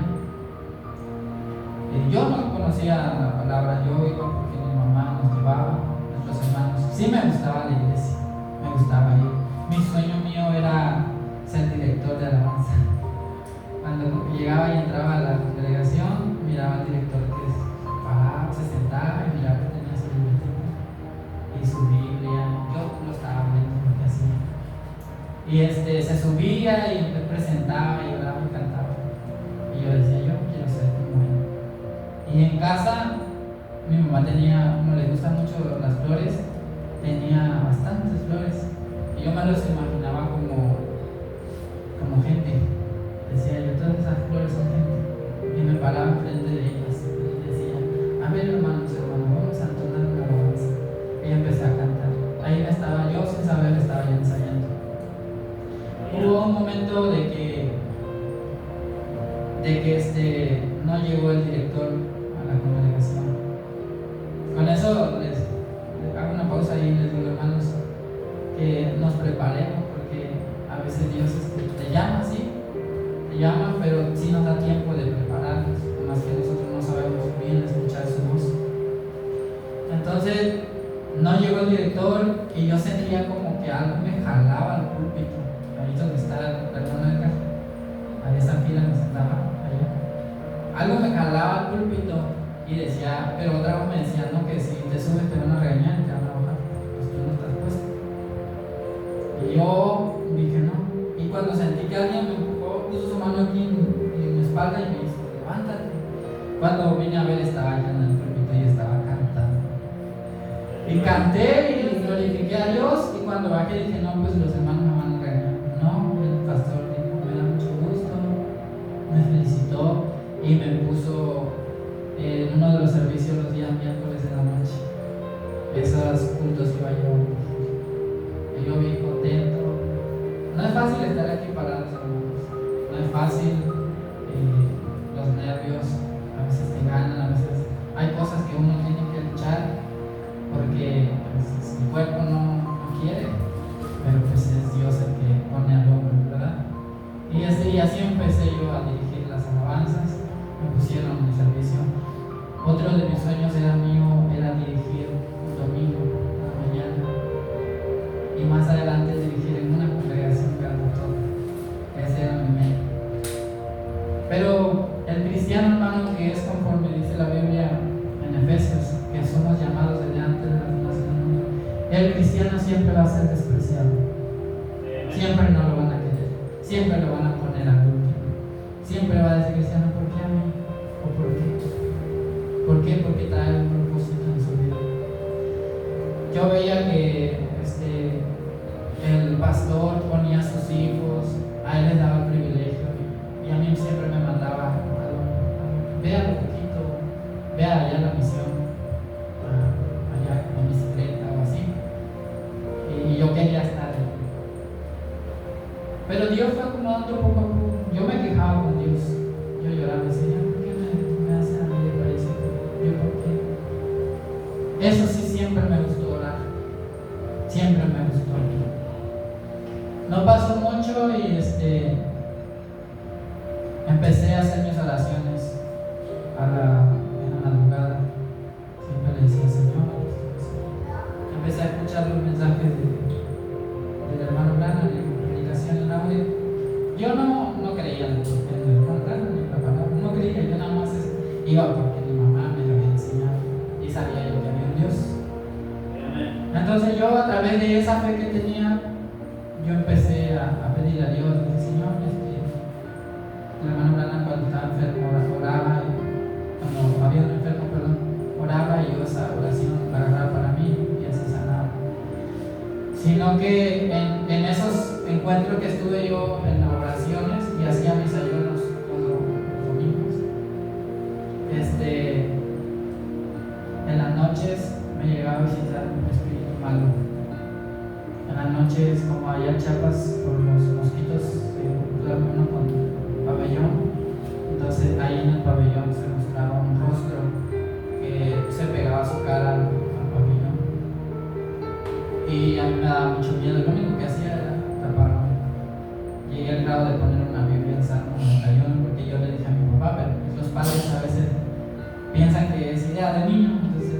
Yo no conocía la palabra, yo iba porque mi mamá nos llevaba, nuestros hermanos. Sí me gustaba la iglesia, me gustaba ir. Mi sueño mío era ser director de alabanza. Cuando llegaba y entraba a la congregación, miraba al director que se sentaba y miraba que tenía su libretita y su Biblia. Yo lo estaba viendo lo que hacía. Y se subía y me presentaba y oraba y cantaba. Y yo decía, yo quiero ser como él. Y en casa, mi mamá tenía, como le gustan mucho las flores, tenía bastantes flores. Y yo me los imaginaba como gente. Decía yo, todas esas flores son gente. Y me paraba enfrente de ellas y decía, a ver hermanos, vamos a entonar una alabanza. Y empecé a cantar. Ahí estaba yo, sin saber, estaba yo ensayando. Hubo un momento de que no llegó el director a la congregación. Con eso les hago una pausa ahí y les digo, hermanos, que nos preparemos porque a veces Dios te llama, sí, te llama, pero sí nos da tiempo de prepararnos, más que nosotros no sabemos bien escuchar su voz. Entonces no llegó el director y yo sentía como que algo me jalaba al púlpito, ahí donde está el hermano Edgar, a esa fila me sentaba allá. Algo me jalaba al púlpito y decía, pero otra voz me decía, no, que si te subes te van a regañar, te van a bajar, pues tú no estás puesto. Y yo dije no, y cuando sentí que alguien me empujó, puso su mano aquí en mi espalda y me dijo, levántate. Cuando vine a ver estaba allá en el púlpito y estaba cantando. Y canté y glorifiqué a Dios, y cuando bajé dije, no, pues los hermanos me van a regañar. No, el pastor dijo, me da mucho gusto, me felicitó y me puso en uno de los servicios los días miércoles de la noche. Esos cultos iba yo. Y yo bien contento. No es fácil estar aquí parados, hermanos. No es fácil. Los nervios a veces te ganan, a veces hay cosas que uno tiene que luchar porque pues, el cuerpo no quiere, pero pues es Dios el que pone al hombre, ¿verdad? Y así empecé yo a dirigir las alabanzas, me pusieron en el servicio. Otro de mis sueños era dirigir un domingo a la mañana y más adelante dirigir en una congregación católica. Ese era mi meta. Pero el cristiano, hermano, que es conforme dice la Biblia en Efesios, que somos llamados desde antes de la fundación del mundo, el cristiano siempre va a ser despreciado. Siempre no lo van a querer, siempre lo van a poner al último. Siempre va a decir cristiano, ¿por qué a mí? ¿O por qué? ¿Por qué? Porque trae un propósito en su vida. Yo veía que el pastor ponía a sus hijos, a él les daba el privilegio y a mí siempre me mandaba, vea lo poquito, vea allá la misión, allá en bicicleta o así. Y yo quería estar ahí. Pero Dios fue acomodando poco a poco. Yo me quejaba con Dios. Yo lloraba, Señor, ¿por qué me hace a mí de parecer? ¿Yo por qué? Eso sí, siempre me gustó orar. Siempre me gustó. No pasó mucho y empecé a hacer mis oraciones en la madrugada. Siempre le decía, Señor. Empecé a escuchar los mensajes del hermano Branham en predicación en audio. Yo no creía en el hermano Branham ni en la palabra. No creía, yo nada más iba porque mi mamá me lo había enseñado y sabía yo que había un Dios. Entonces yo, a través de esa fe que tenía, yo empecé a pedir a Dios, dije, Señor, el hermano Branham cuando estaba enfermo oraba, cuando había un enfermo, oraba y yo esa oración la agarraba para mí y así sanaba. Sino que en esos encuentros que estuve yo en las oraciones y hacía mis ayunos todos los domingos, en las noches me llegaba a visitar un espíritu malo. En las noches, como allá en Chiapas, por los mosquitos, duerme uno con pabellón. Entonces ahí en el pabellón se mostraba un rostro que se pegaba su cara al pabellón. Y a mí me daba mucho miedo. Lo único que hacía era taparme. Llegué al grado de poner una Biblia en Salmo 91 porque yo le dije a mi papá, pero los padres a veces piensan que es idea de niño, entonces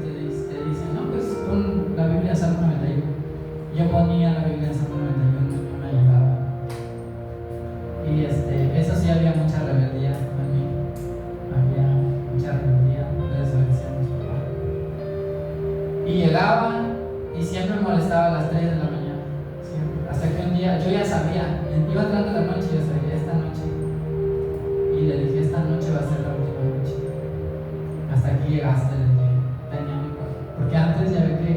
te dicen, no, pues pon la Biblia en Salmo 91. Yo ponía la Biblia en Salmo 91 y me ayudaba. Y eso sí, había mucha rebeldía en mí. Había mucha rebeldía, desobediencia a mis papás. Y llegaba y siempre me molestaba a las 3 de la mañana. Siempre. Hasta que un día, yo ya sabía, iba entrando la noche y yo sabía, esta noche. Y le dije, esta noche va a ser la última noche. Hasta aquí llegaste, le dije, tenía mi cuarto. Porque antes ya ve que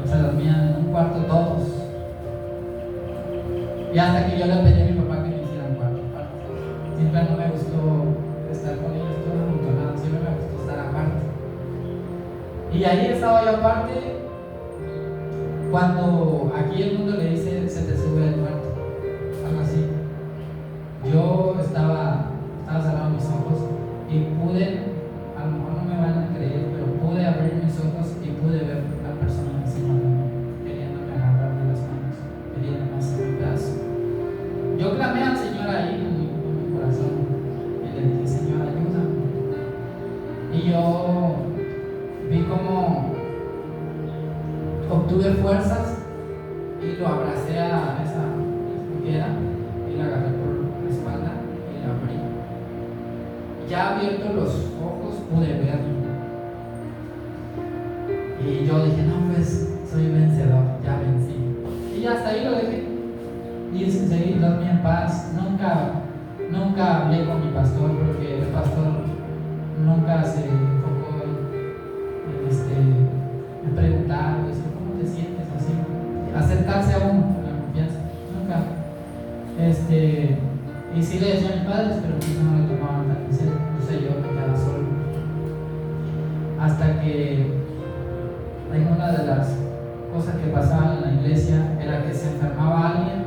se dormían en un cuarto todos. Y hasta que yo le pedí a mi papá que me hiciera un cuarto. Siempre no me gustó estar con ellos todos amontonados, siempre me gustó estar aparte. Y ahí estaba yo aparte. Cuando aquí el mundo le dice, se te sube el muerto, algo así. Yo estaba cerrando mis ojos y pude, a lo mejor no me van a creer, pero pude abrir mis ojos y pude ver la persona encima de mí, queriéndome agarrar de las manos, queriéndome hacer un pedazo. Yo clamé al Señor ahí en mi corazón y le dije, Señor, ayúdame. Y yo vi cómo obtuve fuerzas y lo abracé a esa hoguera y la agarré por la espalda y la abrí. Ya abiertos los ojos pude verlo. Y yo dije, no, pues soy vencedor, ya vencí. Y hasta ahí lo dejé. Y seguí, dormí en paz. Nunca hablé con mi pastor porque el pastor nunca se enfocó en preguntar, ¿cómo te sientes? Así, acercarse a uno con la confianza. Nunca. Y sí le decía a mis padres, pero pues no lo tomaban tan en serio. Entonces yo me quedaba solo. Hasta que en una de las cosas que pasaban en la iglesia era que se enfermaba alguien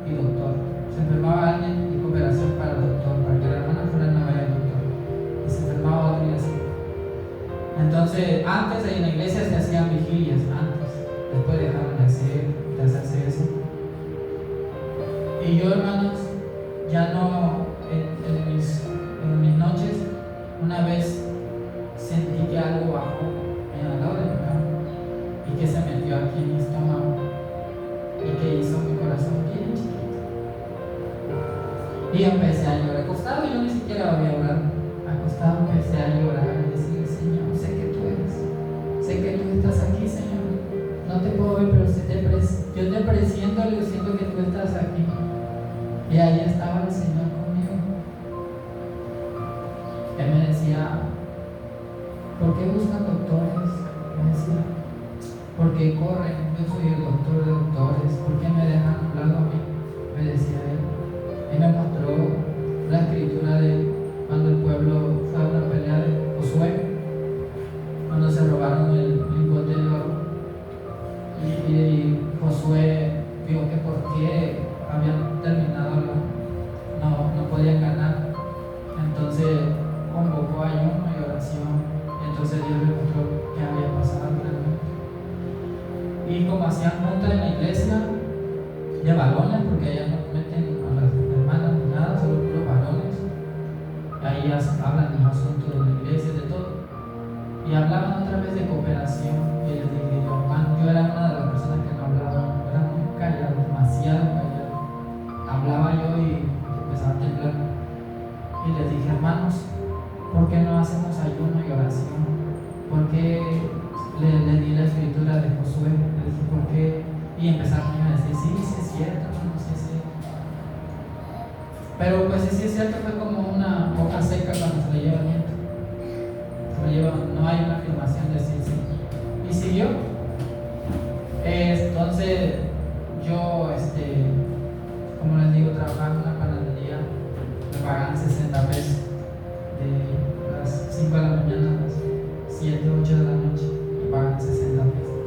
y doctor. Se enfermaba alguien y cooperación para el doctor, para que la hermana fuera no vaya al doctor. Y se enfermaba otro y así. Entonces, antes en la iglesia se hacían vigilias, después dejaron de hacerse eso. Y yo, hermanos, ya no, en mis noches, una vez sentí que algo bajó al lado de mi cama y que se metió aquí en mi estómago y que hizo mi corazón bien chiquito. Y empecé a llorar acostado, yo ni siquiera había orado. Acostado empecé a llorar y decirle, Señor, sé que tú eres, sé que tú estás aquí, Señor. No te puedo ver, pero yo te presiento y siento que tú estás aquí. Y ahí estaba el Señor conmigo. Él me decía, ¿por qué buscan doctores? Me decía, ¿por qué corren? Yo soy el doctor de doctores. ¿Por qué me dejan a un lado a mí? Me decía él. Él me mostró la escritura de cuando el pueblo fue a una pelea de Josué varones, porque allá no meten a las hermanas ni nada, solo puros varones. Ahí ya hablan de los asuntos de la iglesia, de todo. Y hablaban otra vez de cooperación. Y les dije, yo, hermano, yo era una de las personas que no hablaba, era muy callado, demasiado callado. Hablaba yo y empezaba a temblar. Y les dije, hermanos, ¿por qué no hacemos ayuno y oración? ¿Por qué le di la escritura de Josué? Le dije, ¿por qué? Y empezaron a decir, sí, sí es cierto, hermano, sí es cierto. Pero pues sí es cierto, fue como una hoja seca cuando se le lleva el viento. No hay una afirmación de sí, sí. Y siguió. Entonces yo, como les digo, trabajaba en una panadería, me pagaban 60 pesos de las 5 de la mañana a las 7, 8 de la noche, me pagaban 60 pesos.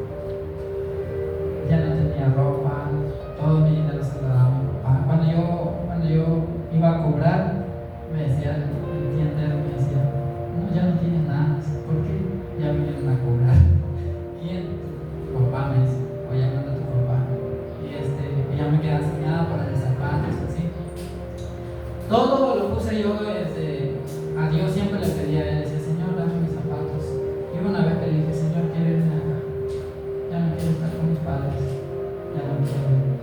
Ya no tenía ropa, todo mi dinero se lo daba a mi papá. Cuando yo iba a cobrar, me decía el tiendero, me decía, no, ya no tienes nada. ¿Por qué? Ya vinieron a cobrar. ¿Quién? Tu papá, me dice, o llamando a tu papá. Y ya me quedaba sin nada para mis zapatos, así. Todo lo puse yo, a Dios siempre le pedía a él, decía, Señor, dame mis zapatos. Y una vez que le dije, Señor, quiero irme acá, ya no quiero estar con mis padres, ya no quiero ir.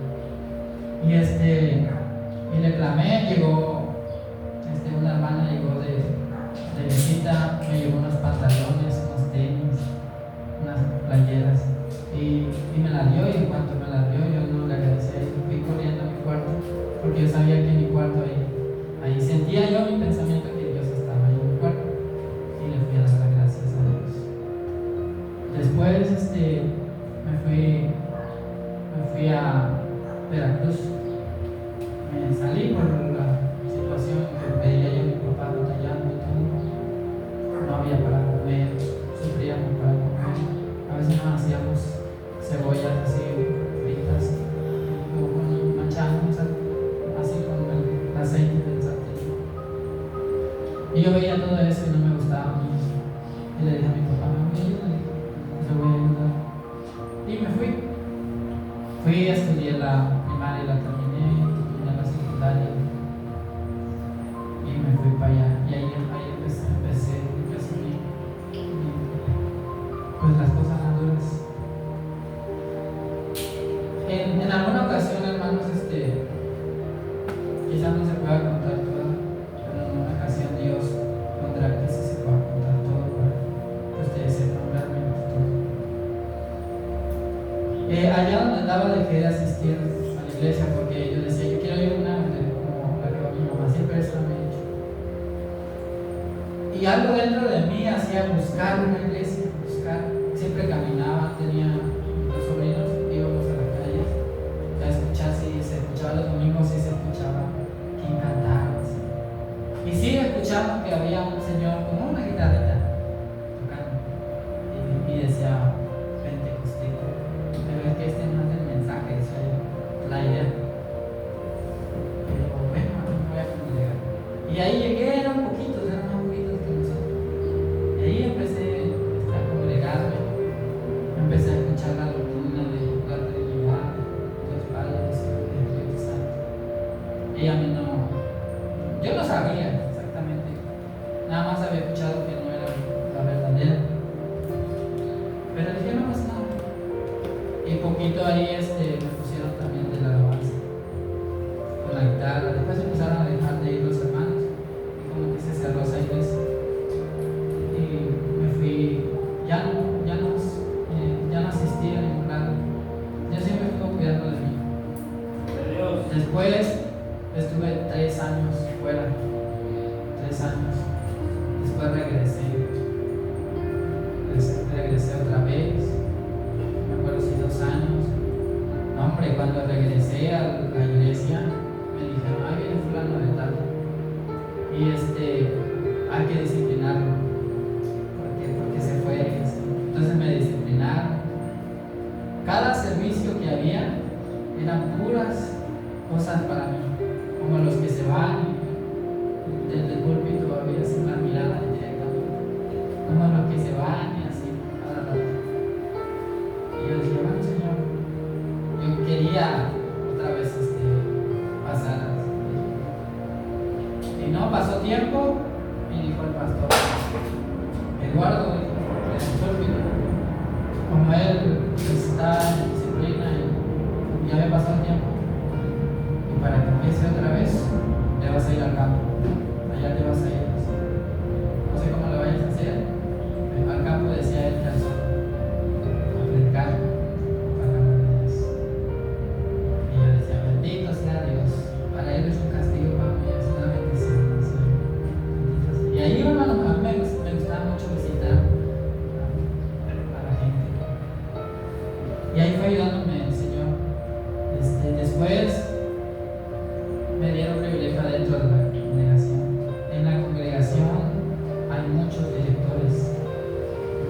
Y le clamé, llegó, una hermana llegó de visita, me llevó unos pantalones, unos tenis, unas playeras, y me la dio, y en cuanto me la dio, yo no le agradecí a ella, fui corriendo a mi cuarto, porque yo sabía que en mi cuarto ahí sentía yo mi pensamiento que Dios estaba ahí en mi cuarto, y le fui a dar las gracias a Dios. Después me fui a Veracruz, me salí por la situación que veía yo a mi papá batallando y todo, no había para comer, sufríamos para comer, a veces nos hacíamos cebollas así fritas, o manchábamos así con el aceite del sartén. Y yo veía todo eso y no me gustaba mucho. Y le dije a mi papá, me voy a ayudar. Y me fui. Estudié la primaria y la terminé, terminé la secundaria. Y me fui para allá. Y ahí empecé pues las cosas más duras. En alguna ocasión, hermanos, quizás no se pueda contar todo, pero en una ocasión Dios pondrá que sí se pueda contar todo para que ustedes sepan realmente todo. Allá donde andaba dejé de asistir a la iglesia porque yo decía, yo quiero ir a una como la que va mi mamá, siempre eso me ha dicho. Y algo dentro de mí hacía buscar una iglesia, siempre caminaba, tenía dos sobrinos, íbamos a la calle a escuchar, si se escuchaba los domingos, si se escuchaba quién cantaba, así. Y sí escuchamos que había un señor con una guitarrita tocando y decía Pentecostés, pero es que no es el mensaje, eso es la idea. Pero bueno, no voy a congregar. Y ahí llegué, eran más poquitos que nosotros. Y ahí empecé a congregarme, empecé a escuchar la doctrina de la Trinidad, de los padres, del Espíritu Santo. Y a mí yo no sabía exactamente, nada más había escuchado que no era la verdadera. Pero dije, no pasa nada. Y poquito ahí me pusieron también de la alabanza, con la guitarra. Después empezaron a dejar de ir los hermanos, y como que se cerró esa iglesia. Y me fui, ya no asistí a ningún lado. Yo siempre estuve cuidando de mí. Después estuve 3 años fuera, 3 años. Después regresé otra vez, me acuerdo si 2 años. No, hombre, cuando regresé a la iglesia me dijeron, ay, viene fulano de tal, y hay que disciplinarlo porque se fue. Entonces me disciplinaron. Cada servicio que había eran puras cosas para mí, como los que se van desde el púlpito había así una mirada directamente, como los que se van y así cada rato. Y yo decía, bueno, Señor, yo quería otra vez no pasó tiempo y dijo el pastor Eduardo en el púlpito, como él está en disciplina y ya había pasado el tiempo, y para que empiece otra vez, te vas a ir al campo, allá te vas a ir, no sé cómo lo vayas a hacer, al campo, decía él, a predicar palabra de Dios. Y yo decía, bendito sea Dios, para él es un castigo, para mí es una bendición, ¿sí? Bendito sea. Y ahí, hermano, a mí me gustaba mucho visitar a la gente, y ahí fue ayudándome el Señor. Después me dieron privilegio adentro de la congregación. En la congregación hay muchos directores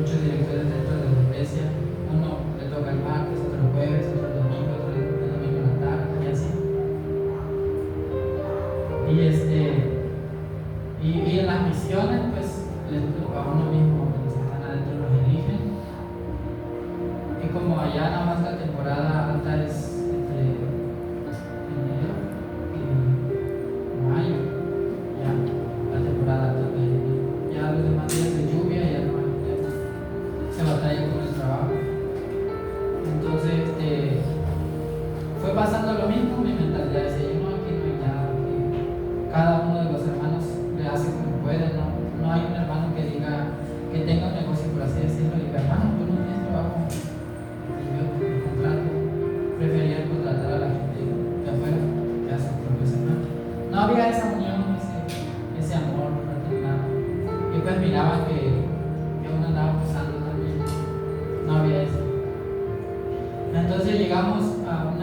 dentro de la iglesia. Uno le toca el martes, otro el jueves, otro el domingo, otro el domingo en la tarde, y así. Y en las misiones, pues a uno mismo, los que están adentro los eligen. Y como allá nada más la temporada alta es entre enero y mayo, ya la temporada alta de enero. Ya los demás días de lluvia ya no hay, ya se batalla con el trabajo. Entonces fue pasando lo mismo, mi mentalidad decía, yo no, aquí no hay nada, que cada uno de los hermanos le hace como puede, no hay un hermano que diga, que tenga un negocio, por así decirlo, y diga, hermano, tú no tienes trabajo, y yo el contrato, prefería contratar a la gente de afuera que a sus propios hermanos. No había esa unión, ese amor fraternal, y pues miraba que uno andaba usando también, no había eso. Entonces llegamos a un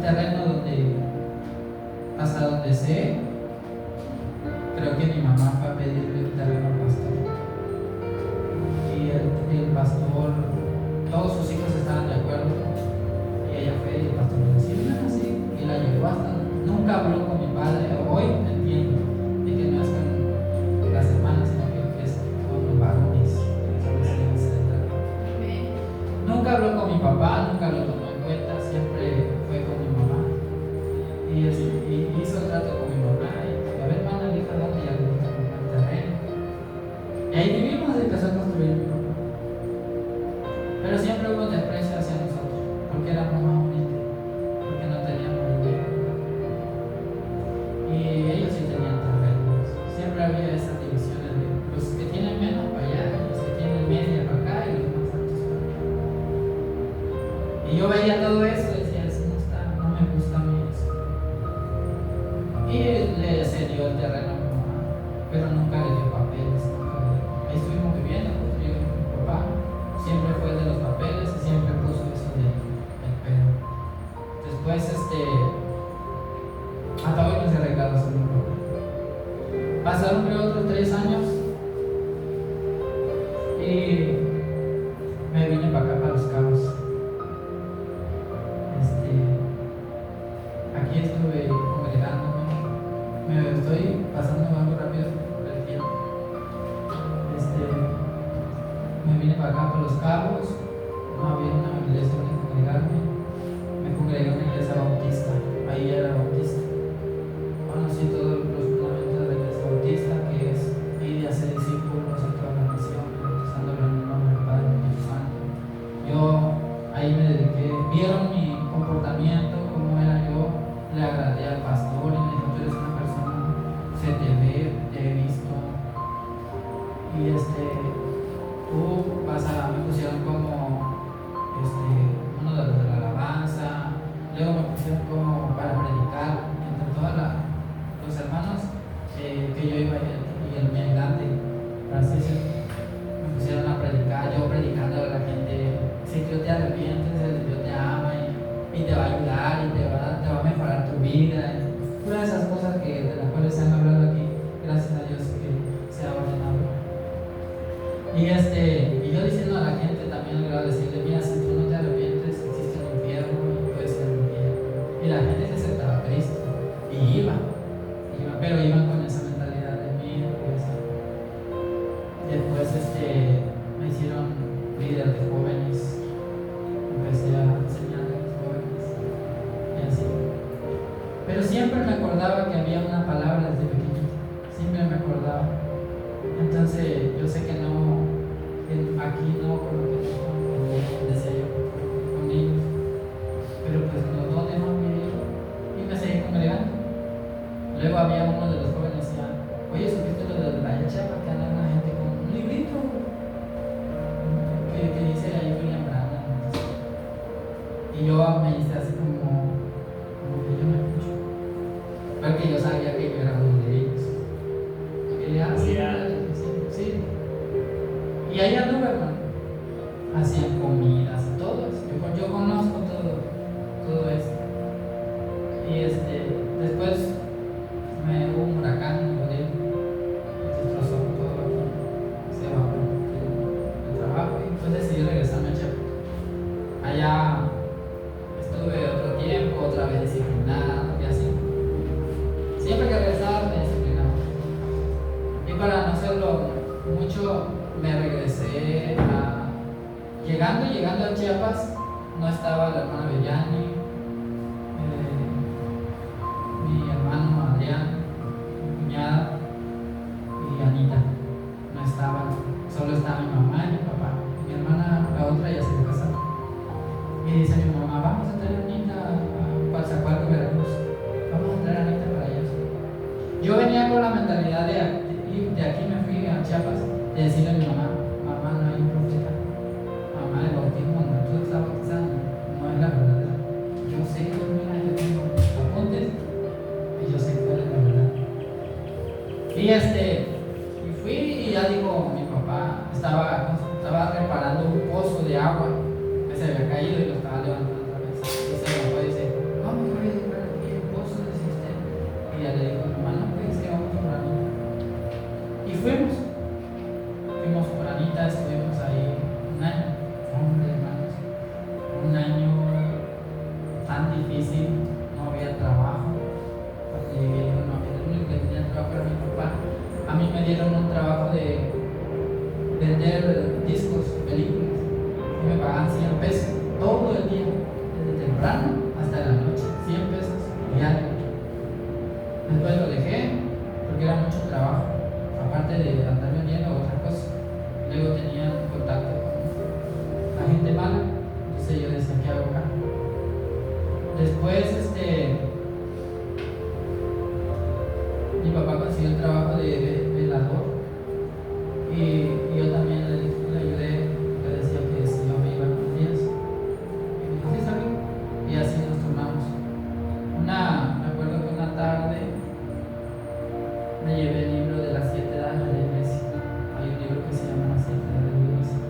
terreno donde, hasta donde sé, creo que mi mamá fue a pedirle el terreno al pastor. Y el pastor, todos sus hijos estaban de acuerdo. Y ella fue y el pastor le decía, no, sí, y la llevó hasta. Nunca habló con mi padre. Hoy entiendo de que no es con las hermanas, sino que es con los varones. Nunca habló con mi papá, nunca lo tomó en cuenta, siempre fue con mi mamá. Y hizo el trato con mi mamá. Y a ver, hermana, le dijo dónde ya le dijo el terreno. Y ahí vivimos y empezó a construir mi papá. Pero siempre hubo desprecio hacia nosotros, porque éramos más humildes, porque no teníamos dinero. Y ellos sí tenían terrenos. Siempre había esas divisiones de los que tienen menos para allá, los que tienen media para acá y los más altos para acá. Y yo veía todo eso y decía, eso no me gusta a mí eso. Y le cedió el terreno a mi mamá, pero nunca le dio papeles. Ahí estuvimos viviendo, construyendo con mi papá. Siempre fue de los papeles y siempre puso eso del pero. Después, hasta hoy no se ha arreglado su papá. Pasaron creo otros 3 años y me vine para acá, para Los Cabos. Aquí estuve congregándome. Me estoy pasando algo rápido por el tiempo. Me vine para acá, para Los Cabos. No había una iglesia donde congregarme. Me congregué en una iglesia bautista. Ahí era bautista. Conocí todos los fundamentos de la iglesia bautista, que es ir y hacer discípulos en todas las naciones, bautizándolo en el nombre del Padre y del Espíritu Santo. Yo ahí me dediqué, vieron mi comportamiento, cómo era yo, le agradé al pastor y me dijo, tú eres una persona, se te ve, te he visto. Y tú me pusieron como uno de los de la alabanza, luego me pusieron como para predicar entre todos los hermanos que yo iba y el mi ayudante, Francisco, me pusieron a predicar, yo predicando a la gente, si tú te arrepientes, Dios te ama y te va a ayudar y te va a mejorar tu vida, todas esas cosas de las cuales se han hablado aquí, gracias a Dios que se ha ordenado. Y yo diciendo a la gente también, al grado de decirle, mira, si tú no te arrepientes, existe un infierno y puedes ir al infierno. Y la gente se aceptaba a Cristo y iba, pero iban con esa mentalidad de mí. Después me hicieron líder de jóvenes, empecé a enseñar a los jóvenes y así. Pero siempre me acordaba que había una palabra desde pequeño siempre me acordaba. Entonces yo sé que no, que aquí no, por lo que no, decía yo, con ellos, pero pues no, ¿dónde no vivir? Y me seguí congregando. Luego había uno de los jóvenes que decía, oye, ¿supiste lo de la Chiapas que anda una gente con un librito que dice ahí William Branham? Y yo me hice así como que yo me escucho, porque yo sabía que yo era uno de ellos. Y le sí. Y ahí anduve, hermano. Hacían comidas y todo eso. Yo conozco todo eso. Y después hubo un huracán, destrozó todo aquí, se bajó el trabajo y pues decidí regresarme a Chiapas. Allá estuve otro tiempo, otra vez disciplinado y así. Siempre que regresaba me disciplinaba. Y para no hacerlo mucho, me regresé llegando a Chiapas, no estaba la hermana Bellani, mi hermano Adrián, mi cuñada y Anita. No estaban, solo estaba mi mamá y mi papá. Mi hermana, la otra, ya se había casado. Y dice mi mamá, vamos a traer a Anita a Coatzacoalcos, Veracruz. Vamos a traer a Anita para allá. Yo venía con la mentalidad de aquí me fui a Chiapas, de decirle a mi mamá, mamá, no hay un profeta. Mamá, el bautismo donde tú estás bautizando no es la verdad. Yo sé que mira, yo tengo apuntes y yo sé cuál es la verdad. Y fui y ya dijo mi papá, estaba reparando un pozo de agua que se había caído y lo estaba levantando otra vez. Entonces mi papá dice, vamos a reparar aquí el pozo de sistema. Y ya le dijo, hermano, pues que vamos por Anita. Y fuimos por Anita, estuvimos ahí un año. Hombre, hermanos, un año tan difícil, no había trabajo. Cuando llegué, no había, el único que tenía trabajo era mi papá. A mí me dieron un trabajo de vender discos, películas, y me pagaban 100 pesos todo el día, desde temprano hasta la noche, 100 pesos diario. Después lo dejé porque era mucho trabajo, aparte de andar vendiendo otras cosas. Luego tenía contacto con la gente mala, entonces yo decía, ¿qué hago acá? Después mi papá consiguió el trabajo de velador y yo también le ayudé, le decía que si yo me iba unos días y me dijo, sí, está bien, y así nos turnamos. Me acuerdo que una tarde me llevé el libro de las 7 edades de la iglesia. Hay un libro que se llama Las 7 edades de la iglesia.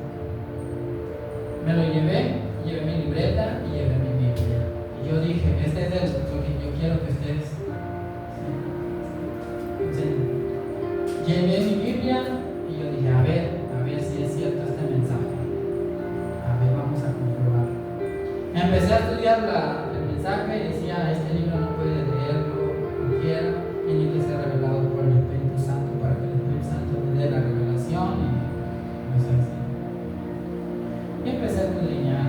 Me lo llevé mi libreta y llevé mi Biblia. Y yo dije, este es lo que yo quiero que ustedes. Llevé mi Biblia y yo dije, a ver si es cierto este mensaje. A ver, vamos a comprobar. Empecé a estudiar el mensaje y decía, este libro no puede leerlo cualquiera, tiene que ser revelado por el Espíritu Santo para que el Espíritu Santo me dé la revelación y empecé así. Y empecé a escudriñar.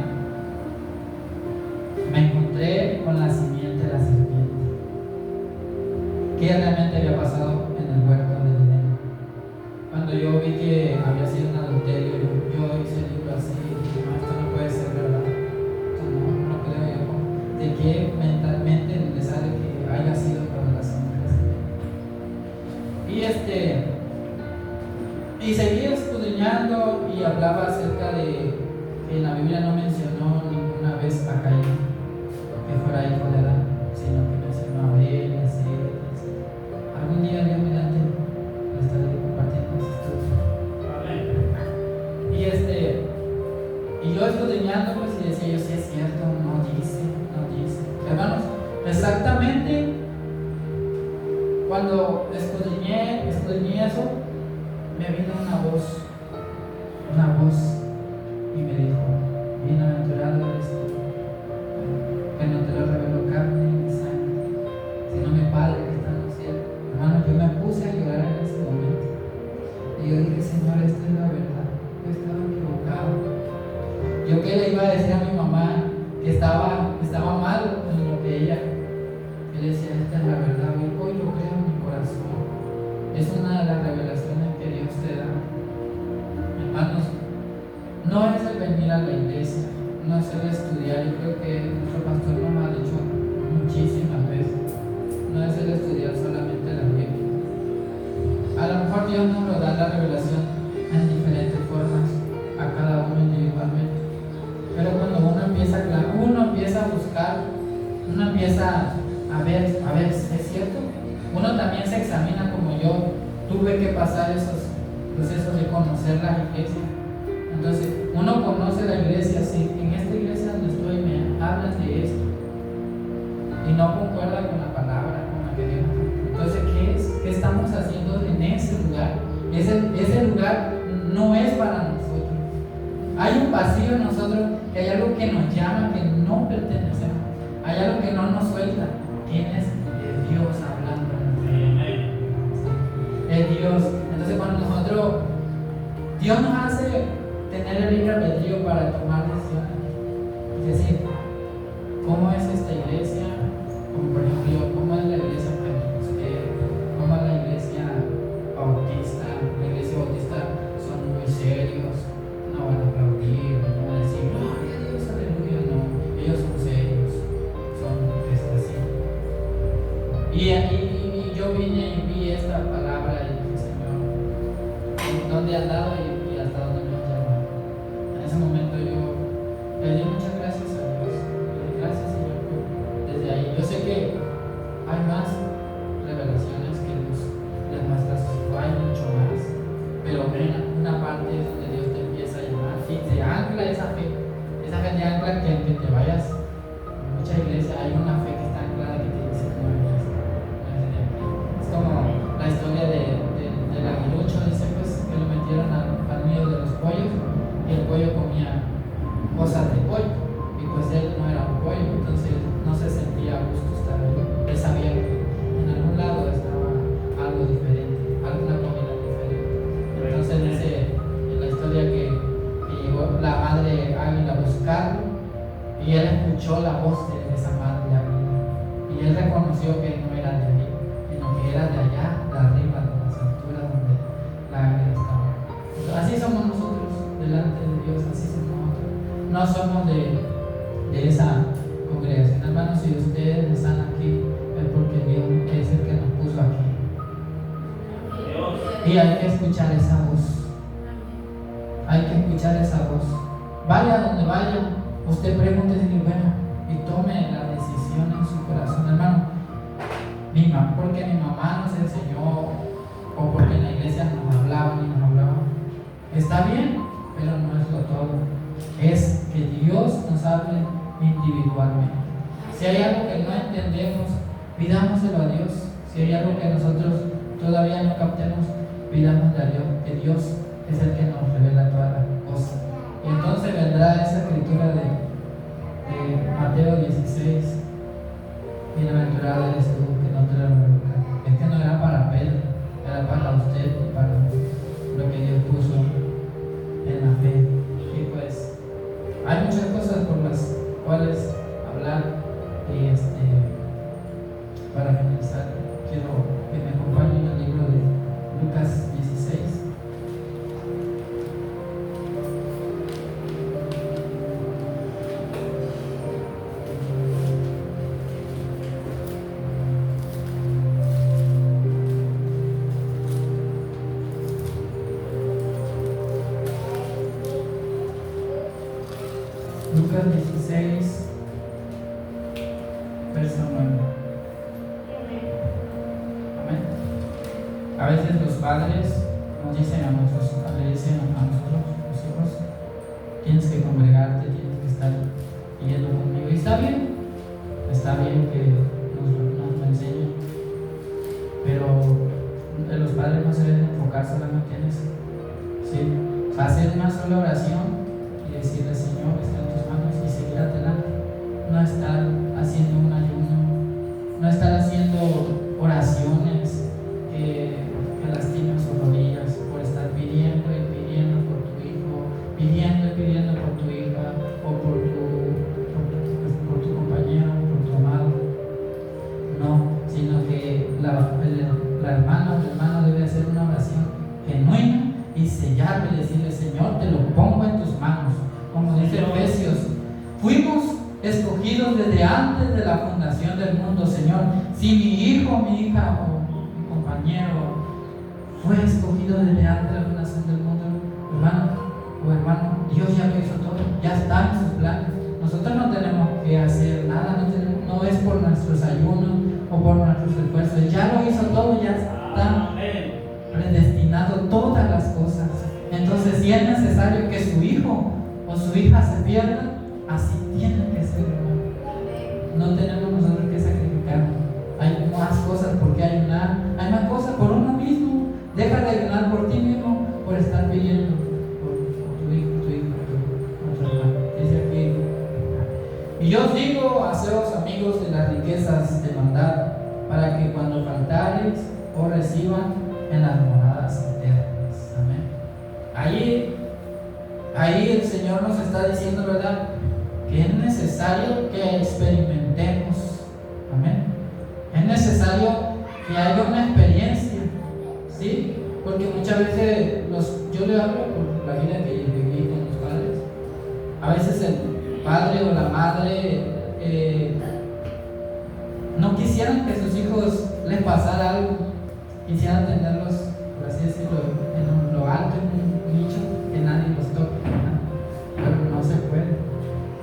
Me encontré con la simiente de la serpiente. ¿Qué realmente había pasado en el huerto del Edén? Cuando yo vi que había sido un adulterio, yo hice el libro así y dije, no, esto no puede ser verdad. Esto no creo yo. ¿De qué mentalmente le sale que haya sido por la simiente de la serpiente? Y seguí escudriñando y hablaba acerca de que en la Biblia no mencionó ninguna vez a Caín que fuera hijo de Adán, sino que mencionó a Abel y así. Algún día Dios mediante lo estaré compartiendo ese estudio. Y yo escudriñando pues y decía yo, sí es cierto, no dice. Hermanos, exactamente cuando escudriñé eso, me vino una voz y me dijo, bienaventurado eres tú, que no te lo reveló carne ni sangre, sino mi Padre que está en los cielos. Hermano, yo me puse a llorar en ese momento y yo dije, Señor, esta es la verdad, yo estaba equivocado. Yo que le iba a decir a mi mamá que estaba mal en lo que ella, yo le decía, esta es la verdad, hoy lo creo en mi corazón. es una de las revelaciones que Dios te da. Hermanos, no es el venir a la iglesia, no es el estudiar. Yo creo que nuestro pastor nos ha dicho muchísimas veces, no es el estudiar solamente la Biblia. A lo mejor Dios nos lo da la revelación en diferentes formas a cada uno individualmente, pero cuando uno empieza a buscar, uno empieza a ver, ¿es cierto? Uno también se examina, como yo tuve que pasar esos procesos de conocer la iglesia. Entonces, uno conoce la iglesia, si en esta iglesia donde estoy me hablan de esto y no concuerda con la palabra, con la que Dios. Entonces, ¿qué estamos haciendo en ese lugar? Ese lugar no es para nosotros. Hay un vacío en nosotros, que hay algo que nos llama, que no pertenecemos. Hay algo que no nos suelta. ¿Quién es? Es Dios hablando. Es Dios. Entonces, cuando Dios nos hace tener el libre albedrío para tomar decisiones. Es decir, ¿cómo es esta iglesia? Como por ejemplo yo, ¿cómo es la iglesia pentecostal? ¿Cómo es la iglesia bautista? La iglesia bautista son muy serios, no van a aplaudir, no van a decir, gloria a Dios, aleluya, no. Ellos son serios, son así. Y yo vine y vi esta palabra y dije, Señor, ¿dónde has dado y hasta dónde me has llamado? En ese momento yo le di muchas gracias a Dios. Le di gracias, Señor, desde ahí. Yo sé que hay más revelaciones que Dios les muestra, hay mucho más, pero ven una parte donde Dios te empieza a llamar y te ancla esa fe te ancla que te vayas. En muchas iglesias hay una fe que está anclada que te dice no vayas. Es como la historia del aguilucho, dice pues que lo metieron al medio de los pollos y el pollo comía cosas de pollo y pues él no era un pollo, entonces no se sentía a gusto estar ahí. Él sabía que en algún lado estaba algo diferente, alguna comida diferente. Entonces dice en la historia que llegó la madre águila a buscarlo y él escuchó la voz de esa madre águila y él reconoció que no era de ahí, sino que era de allá, de arriba, de las alturas donde la águila estaba. Entonces, así somos nosotros delante de Dios, así somos nosotros. No somos de esa congregación, hermanos. Si ustedes están aquí es porque Dios es el que nos puso aquí. Y hay que escuchar esa voz. Hay que escuchar esa voz. Vaya donde vaya, usted pregunte y bueno, y tome la decisión en su corazón, hermano. Porque mi mamá nos enseñó, o porque en la iglesia nos hablaban y nos hablaban. Está bien, pero no es lo todo. Es que Dios nos hable individualmente. Si hay algo que no entendemos, pidámoselo a Dios. Si hay algo que nosotros todavía no captemos, pidámosle a Dios, que Dios es el que nos revela todas las cosas. Y entonces vendrá esa escritura de Mateo 16. Bienaventurado eres tú que no te lo revocan. Es que no era para Pedro, era para usted y para lo que Dios puso en la fe. Y pues hay muchas cosas por las cuales hablar y para finalizar quiero que me acompañen al libro de Lucas 16. Lucas 16, verso 9. Amén. A veces los padres nos dicen a nosotros, los hijos, tienes que congregarte, tienes que estar yendo conmigo. Y está bien que nos lo enseñen, pero los padres no se deben enfocar solamente en eso. ¿Sí? Hacer una sola oración y decirle, Señor, está en tus manos y seguir adelante. No estar haciendo un ayuno, no estar haciendo oraciones que lastimen sus rodillas, por estar pidiendo y pidiendo por tu hijo, pidiendo y pidiendo por tu hija o por tu compañero, por tu amado. No, sino que el hermano debe hacer decirle: Señor, te lo pongo en tus manos. Como dice Efesios, fuimos escogidos desde antes de la fundación del mundo, Señor. Si mi hijo, mi hija o mi compañero fue escogido desde antes de la fundación del mundo, hermano, Dios ya lo hizo todo, ya está en sus planes. Nosotros no tenemos que hacer nada, no es por nuestros ayunos o por nuestros esfuerzos, ya lo hizo todo, ya está predestinado todas las cosas. Entonces, si es necesario que su hijo o su hija se pierda, así tiene que ser, hermano. No tenemos nosotros que sacrificar. Hay más cosas por qué ayunar, hay más cosas por uno mismo. Deja de ayunar por ti mismo, por estar pidiendo por tu hijo, tu hermano. Dice aquí: y yo os digo, haceos amigos de las riquezas de maldad, para que cuando faltareis os reciban en las moradas eternas. Amén. Ahí el Señor nos está diciendo, ¿verdad?, que es necesario que experimentemos. Amén. Es necesario que haya una experiencia, ¿sí? Porque muchas veces yo le hablo por la vida que viví con mis padres. A veces el padre o la madre no quisieran que sus hijos les pasara algo, quisieran tenerlos, por así decirlo, en lo alto, en un nicho, que nadie los toque, ¿no? Pero no se puede.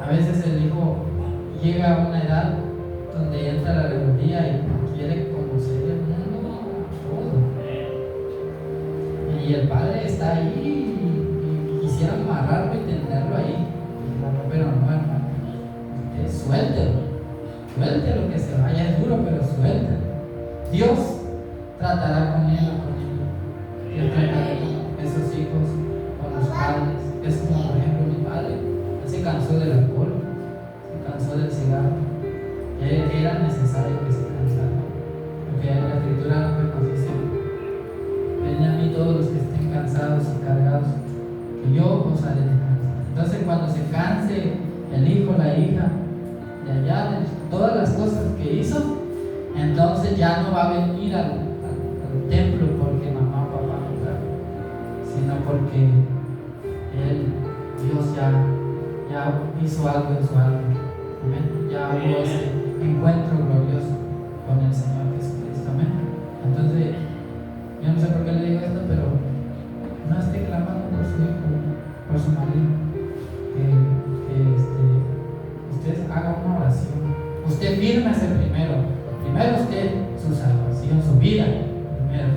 A veces el hijo llega a una edad donde entra la rebeldía y quiere conocer el mundo todo. Y el padre está ahí y quisiera amarrarlo y tenerlo ahí. Pero no, hermano. Suéltelo que se vaya. Es duro, pero suéltelo. Dios tratará con él o con ella. Dios tratará con esos hijos, con los padres. Es como, por ejemplo, mi padre. Él se cansó del alcohol, se cansó del cigarro. Era necesario que se cansara, porque la Escritura nos dice: venid a mí todos los que estén cansados y cargados, que yo os haré descansar. Entonces, cuando se canse el hijo, la hija, de allá, de todas las cosas que hizo, entonces ya no va a venir al templo porque mamá o papá no trajo, sino porque Dios ya hizo algo en su alma. Amén. Ya hubo ese encuentro glorioso con el Señor Jesucristo. Amén. Entonces, yo no sé por qué le digo esto, pero no esté clamando por su hijo, por su marido, usted haga una oración. Usted fírmese primero usted su salvación, su vida primero.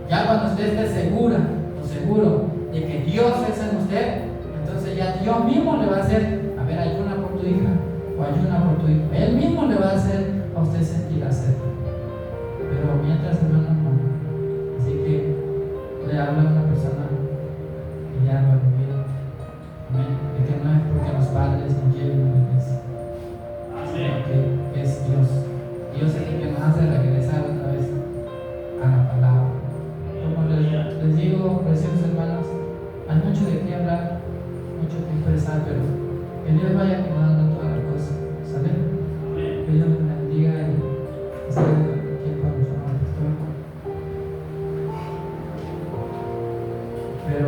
Ya cuando usted esté seguro de que Dios es en usted, entonces ya Dios mismo le va a hacer: a ver, ayuna por tu hija o ayuna por tu hijo. Él mismo le va a hacer a usted sentir la sed. Pero mientras, hermano, no. Así que le habla a una persona que ya lo ha vivido. Amén. De que no es porque los padres no quieren a la iglesia, sino que es Dios. Dios es el que nos hace regresar otra vez a la palabra. Como les digo, preciosos hermanos, hay mucho de qué hablar, mucho que expresar, pero que Dios vaya acomodando todas las cosas. ¿Sale? Que Dios me bendiga y esté aquí con nosotros. Pero